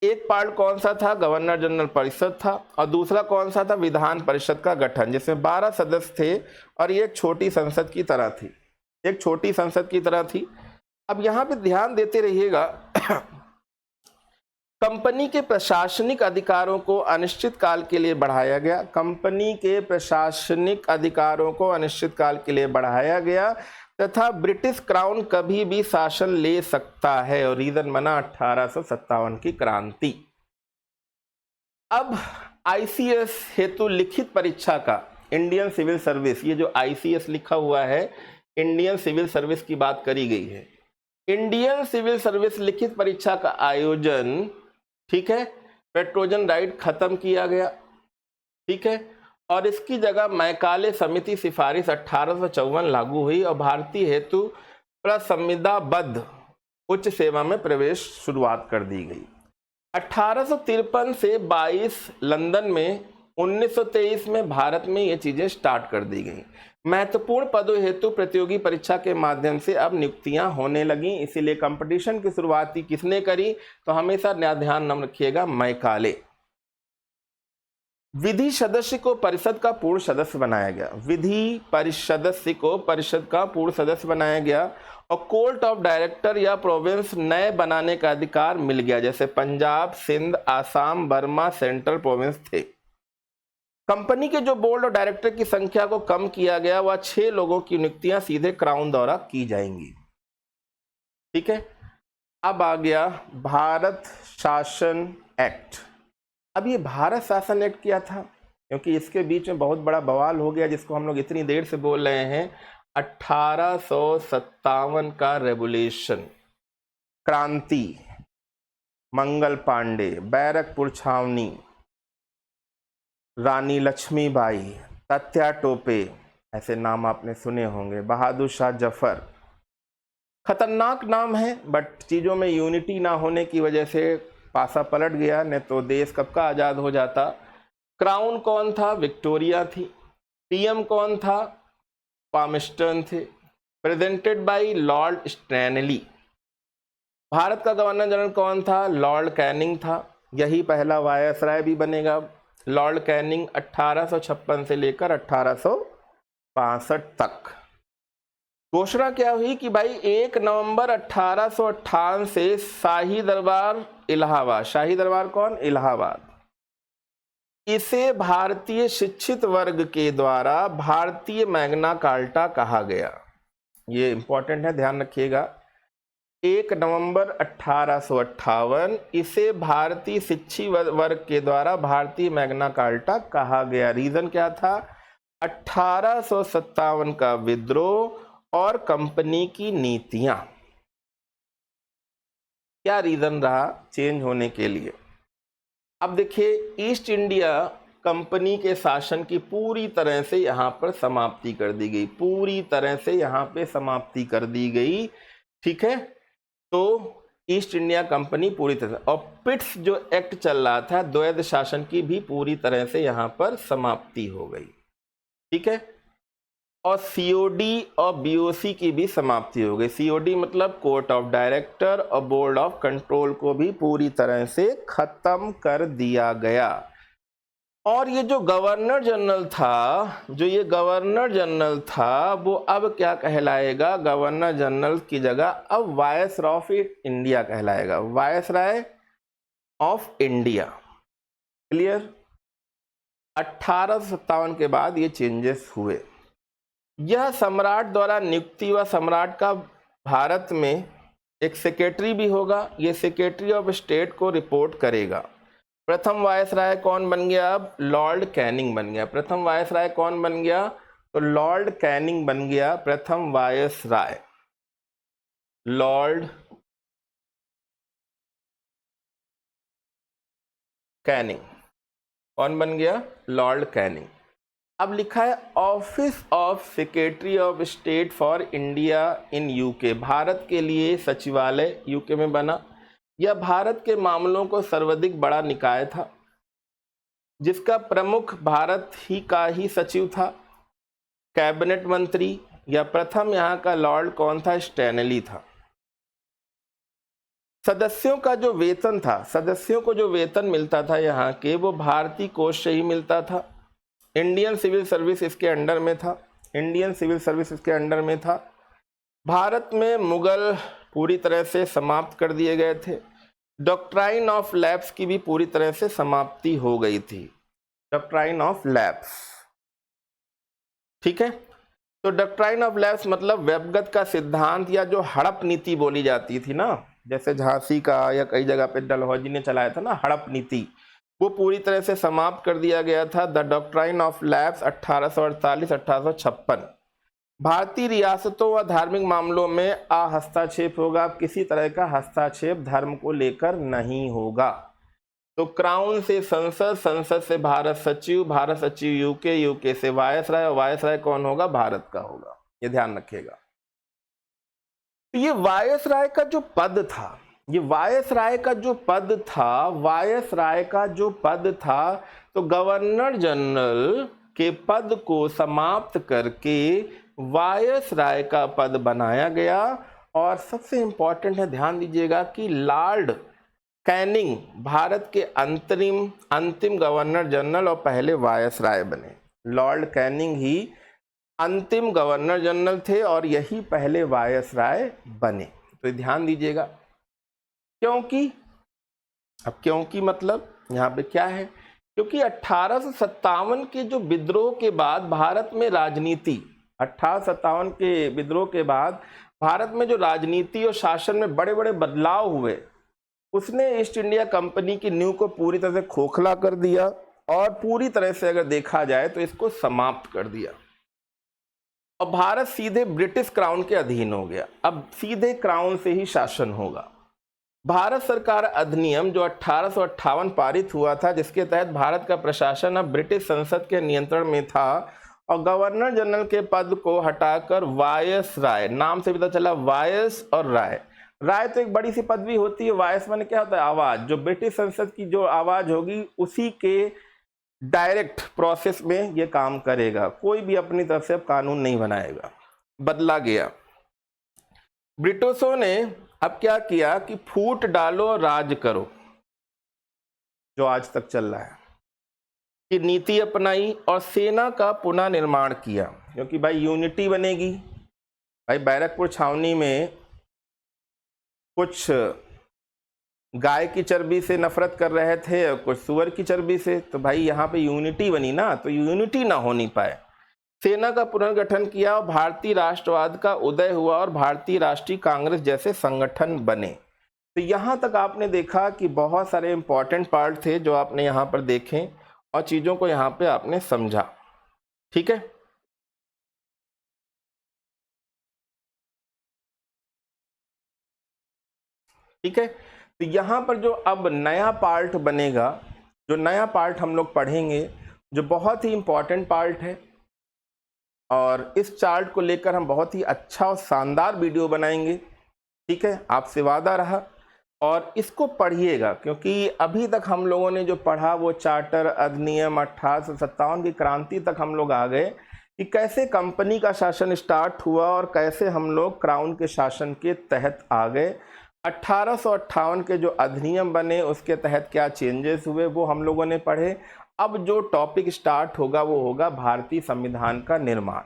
एक पार्ट कौन सा था, गवर्नर जनरल परिषद था, और दूसरा कौन सा था, विधान परिषद का गठन, जिसमें 12 सदस्य थे और ये एक छोटी संसद की तरह थी, एक छोटी संसद की तरह थी। अब यहाँ पे ध्यान देते रहिएगा, कंपनी के प्रशासनिक अधिकारों को अनिश्चित काल के लिए बढ़ाया गया। कंपनी के प्रशासनिक अधिकारों को अनिश्चित काल के लिए बढ़ाया गया तथा ब्रिटिश क्राउन कभी भी शासन ले सकता है, और रीजन बना 1857 की क्रांति। अब आईसीएस हेतु लिखित परीक्षा का, इंडियन सिविल सर्विस, ये जो आईसीएस लिखा हुआ है, इंडियन सिविल सर्विस की बात करी गई है। इंडियन सिविल सर्विस लिखित परीक्षा का आयोजन, ठीक है, पेट्रोजन राइट खत्म किया गया, ठीक है, और इसकी जगह मैकाले समिति सिफारिश 1854 लागू हुई और भारतीय हेतु प्रसंविधाबद्ध उच्च सेवा में प्रवेश शुरुआत कर दी गई। 1853 से 22 लंदन में, 1923 में भारत में ये चीजें स्टार्ट कर दी गई। महत्वपूर्ण पदों हेतु प्रतियोगी परीक्षा के माध्यम से अब नियुक्तियां होने लगी, इसीलिए कंपटीशन की शुरुआत किसने करी, तो हमेशा ध्यान न रखिएगा, मैकाले। विधि सदस्य को परिषद का पूर्ण सदस्य बनाया गया, विधि सदस्य को परिषद का पूर्ण सदस्य बनाया गया, और कोर्ट ऑफ डायरेक्टर या प्रोविंस नए बनाने का अधिकार मिल गया, जैसे Punjab, Sindh, Assam, Burma central province थे। कंपनी के जो बोर्ड और डायरेक्टर की संख्या को कम किया गया, वह 6 लोगों की नियुक्तियां सीधे क्राउन द्वारा की जाएंगी। ठीक है। अब आ गया भारत शासन एक्ट। अब ये भारत शासन एक्ट क्या था, क्योंकि इसके बीच में बहुत बड़ा बवाल हो गया, जिसको हम लोग इतनी देर से बोल रहे हैं। 1857 का रेगुलेशन, क्रांति, मंगल पांडे, बैरकपुर छावनी, रानी लक्ष्मीबाई, तात्या टोपे, ऐसे नाम आपने सुने होंगे, बहादुर शाह जफर। खतरनाक नाम है, बट चीज़ों में यूनिटी ना होने की वजह से पासा पलट गया, नहीं तो देश कब का आज़ाद हो जाता। क्राउन कौन था, विक्टोरिया थी। पीएम कौन था, पामस्टर्न थे। Presented by Lord Stanley. Bharat का गवर्नर जनरल कौन था, लॉर्ड कैनिंग था। यही पहला वायसराय भी बनेगा, लॉर्ड कैनिंग। 1856 से लेकर 1862 तक। घोषणा क्या हुई कि भाई 1 नवंबर 1858 से शाही दरबार इलाहाबाद, शाही दरबार कौन, इलाहाबाद, इसे भारतीय शिक्षित वर्ग के द्वारा भारतीय मैग्ना कार्टा कहा गया। ये इंपॉर्टेंट है, ध्यान रखिएगा। 1 नवंबर 1858 इसे भारतीय शिक्षित वर्ग के द्वारा भारतीय मैग्ना कार्टा कहा गया। रीजन क्या था, 1857 का विद्रोह और कंपनी की नीतियां, क्या रीजन रहा चेंज होने के लिए? अब देखिए, ईस्ट इंडिया कंपनी के शासन की पूरी तरह से यहाँ पर समाप्ति कर दी गई, पूरी तरह से यहाँ पे समाप्ति कर दी गई। ठीक है, तो ईस्ट इंडिया कंपनी पूरी तरह से, और पिट्स जो एक्ट चल रहा था द्वैध शासन की भी पूरी तरह से यहाँ पर समाप्ति हो गई। ठीक है, और सीओडी और बीओसी की भी समाप्ति हो गई। सीओडी मतलब कोर्ट ऑफ डायरेक्टर, और बोर्ड ऑफ कंट्रोल को भी पूरी तरह से खत्म कर दिया गया। और ये जो गवर्नर जनरल था, वो अब क्या कहलाएगा? गवर्नर जनरल की जगह अब वायसरॉय ऑफ इंडिया कहलाएगा, वायसरॉय ऑफ इंडिया। क्लियर? 1857 के बाद ये चेंजेस हुए। यह सम्राट द्वारा नियुक्ति व सम्राट का भारत में एक सेक्रेटरी भी होगा, ये सेक्रेटरी ऑफ स्टेट को रिपोर्ट करेगा। प्रथम वायसराय कौन बन गया? अब लॉर्ड कैनिंग बन गया। प्रथम वायसराय कौन बन गया? तो लॉर्ड कैनिंग बन गया प्रथम वायसराय। लॉर्ड कैनिंग कौन बन गया? Lord Canning. अब लिखा है office of secretary of state for India in UK, Bharat के लिए सचिवालय यूके में बना। यह भारत के मामलों को सर्वाधिक बड़ा निकाय था, जिसका प्रमुख भारत ही का ही सचिव था, कैबिनेट मंत्री, या प्रथम यहाँ का लॉर्ड कौन था? स्टैनली था। सदस्यों का जो वेतन था, सदस्यों को जो वेतन मिलता था यहाँ के, वो भारतीय कोष से ही मिलता था। इंडियन सिविल सर्विस इसके अंडर में था, इंडियन सिविल सर्विस इसके अंडर में था। भारत में मुगल पूरी तरह से समाप्त कर दिए गए थे। डॉक्ट्राइन ऑफ लैप्स की भी पूरी तरह से समाप्ति हो गई थी, डॉक्ट्राइन ऑफ लैप्स। ठीक है, तो डॉक्ट्राइन ऑफ लैप्स मतलब व्यवगत का सिद्धांत, या जो हड़प नीति बोली जाती थी ना, जैसे झांसी का या कई जगह पे डलहौजी ने चलाया था ना हड़प नीति, वो पूरी तरह से समाप्त कर दिया गया था। The doctrine of lapse 1848-1856। भारतीय रियासतों व धार्मिक मामलों में हस्तक्षेप होगा, किसी तरह का हस्तक्षेप धर्म को लेकर नहीं होगा। तो क्राउन से संसद, संसद से भारत सचिव, भारत सचिव यूके, यूके से वायसराय, और वायसराय कौन होगा? भारत का होगा, ये ध्यान रखिएगा। तो ये वायसराय का जो पद था, ये वायसराय का जो पद था, वायसराय का जो पद था, तो गवर्नर जनरल के पद को समाप्त करके वायसराय का पद बनाया गया। और सबसे इंपॉर्टेंट है, ध्यान दीजिएगा कि लॉर्ड कैनिंग भारत के अंतिम गवर्नर जनरल और पहले वायसराय बने। लॉर्ड कैनिंग ही अंतिम गवर्नर जनरल थे और यही पहले वायसराय बने। तो ध्यान दीजिएगा, क्योंकि अब क्योंकि मतलब यहाँ पे क्या है, क्योंकि 1857 के जो विद्रोह के बाद भारत में राजनीति, 1857 के विद्रोह के बाद भारत में जो राजनीति और शासन में बड़े बड़े बदलाव हुए, उसने ईस्ट इंडिया कंपनी की नींव को पूरी तरह से खोखला कर दिया, और पूरी तरह से अगर देखा जाए तो इसको समाप्त कर दिया, और भारत सीधे ब्रिटिश क्राउन के अधीन हो गया। अब सीधे क्राउन से ही शासन होगा। भारत सरकार अधिनियम जो 1858 पारित हुआ था, जिसके तहत भारत का प्रशासन अब ब्रिटिश संसद के नियंत्रण में था, और गवर्नर जनरल के पद को हटाकर वायसराय, नाम से पता चला वायस और राय, राय तो एक बड़ी सी पदवी होती है, वायस माने क्या होता है? आवाज। जो ब्रिटिश संसद की जो आवाज होगी उसी के डायरेक्ट प्रोसेस में ये काम करेगा, कोई भी अपनी तरफ से अब कानून नहीं बनाएगा। बदला गया। ब्रिटिशों ने अब क्या किया कि फूट डालो राज करो, जो आज तक चल रहा है, कि नीति अपनाई, और सेना का पुनः निर्माण किया, क्योंकि भाई यूनिटी बनेगी। भाई बैरकपुर छावनी में कुछ गाय की चर्बी से नफरत कर रहे थे और कुछ सुअर की चर्बी से, तो भाई यहाँ पे यूनिटी बनी ना, तो यूनिटी ना हो नहीं पाए। सेना का पुनर्गठन किया और भारतीय राष्ट्रवाद का उदय हुआ, और भारतीय राष्ट्रीय कांग्रेस जैसे संगठन बने। तो यहाँ तक आपने देखा कि बहुत सारे इंपॉर्टेंट पार्ट थे जो आपने यहाँ पर देखे, और चीज़ों को यहाँ पे आपने समझा। ठीक है। ठीक है। तो यहाँ पर जो अब नया पार्ट बनेगा, जो नया पार्ट हम लोग पढ़ेंगे, जो बहुत ही इम्पॉर्टेंट पार्ट है, और इस चार्ट को लेकर हम बहुत ही अच्छा और शानदार वीडियो बनाएंगे। ठीक है, आपसे वादा रहा। और इसको पढ़िएगा, क्योंकि अभी तक हम लोगों ने जो पढ़ा वो चार्टर अधिनियम 1857 की क्रांति तक हम लोग आ गए कि कैसे कंपनी का शासन स्टार्ट हुआ और कैसे हम लोग क्राउन के शासन के तहत आ गए। 1858 के जो अधिनियम बने उसके तहत क्या चेंजेस हुए वो हम लोगों ने पढ़े। अब जो टॉपिक स्टार्ट होगा वो होगा भारतीय संविधान का निर्माण।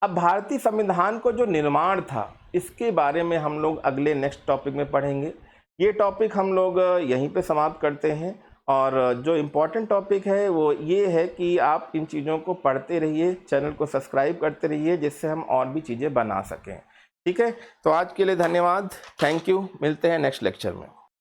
अब भारतीय संविधान को जो निर्माण था इसके बारे में हम लोग अगले नेक्स्ट टॉपिक में पढ़ेंगे। ये टॉपिक हम लोग यहीं पे समाप्त करते हैं, और जो इम्पोर्टेंट टॉपिक है वो ये है कि आप इन चीज़ों को पढ़ते रहिए, चैनल को सब्सक्राइब करते रहिए, जिससे हम और भी चीज़ें बना सकें। ठीक है, तो आज के लिए धन्यवाद, थैंक यू, मिलते हैं नेक्स्ट लेक्चर में।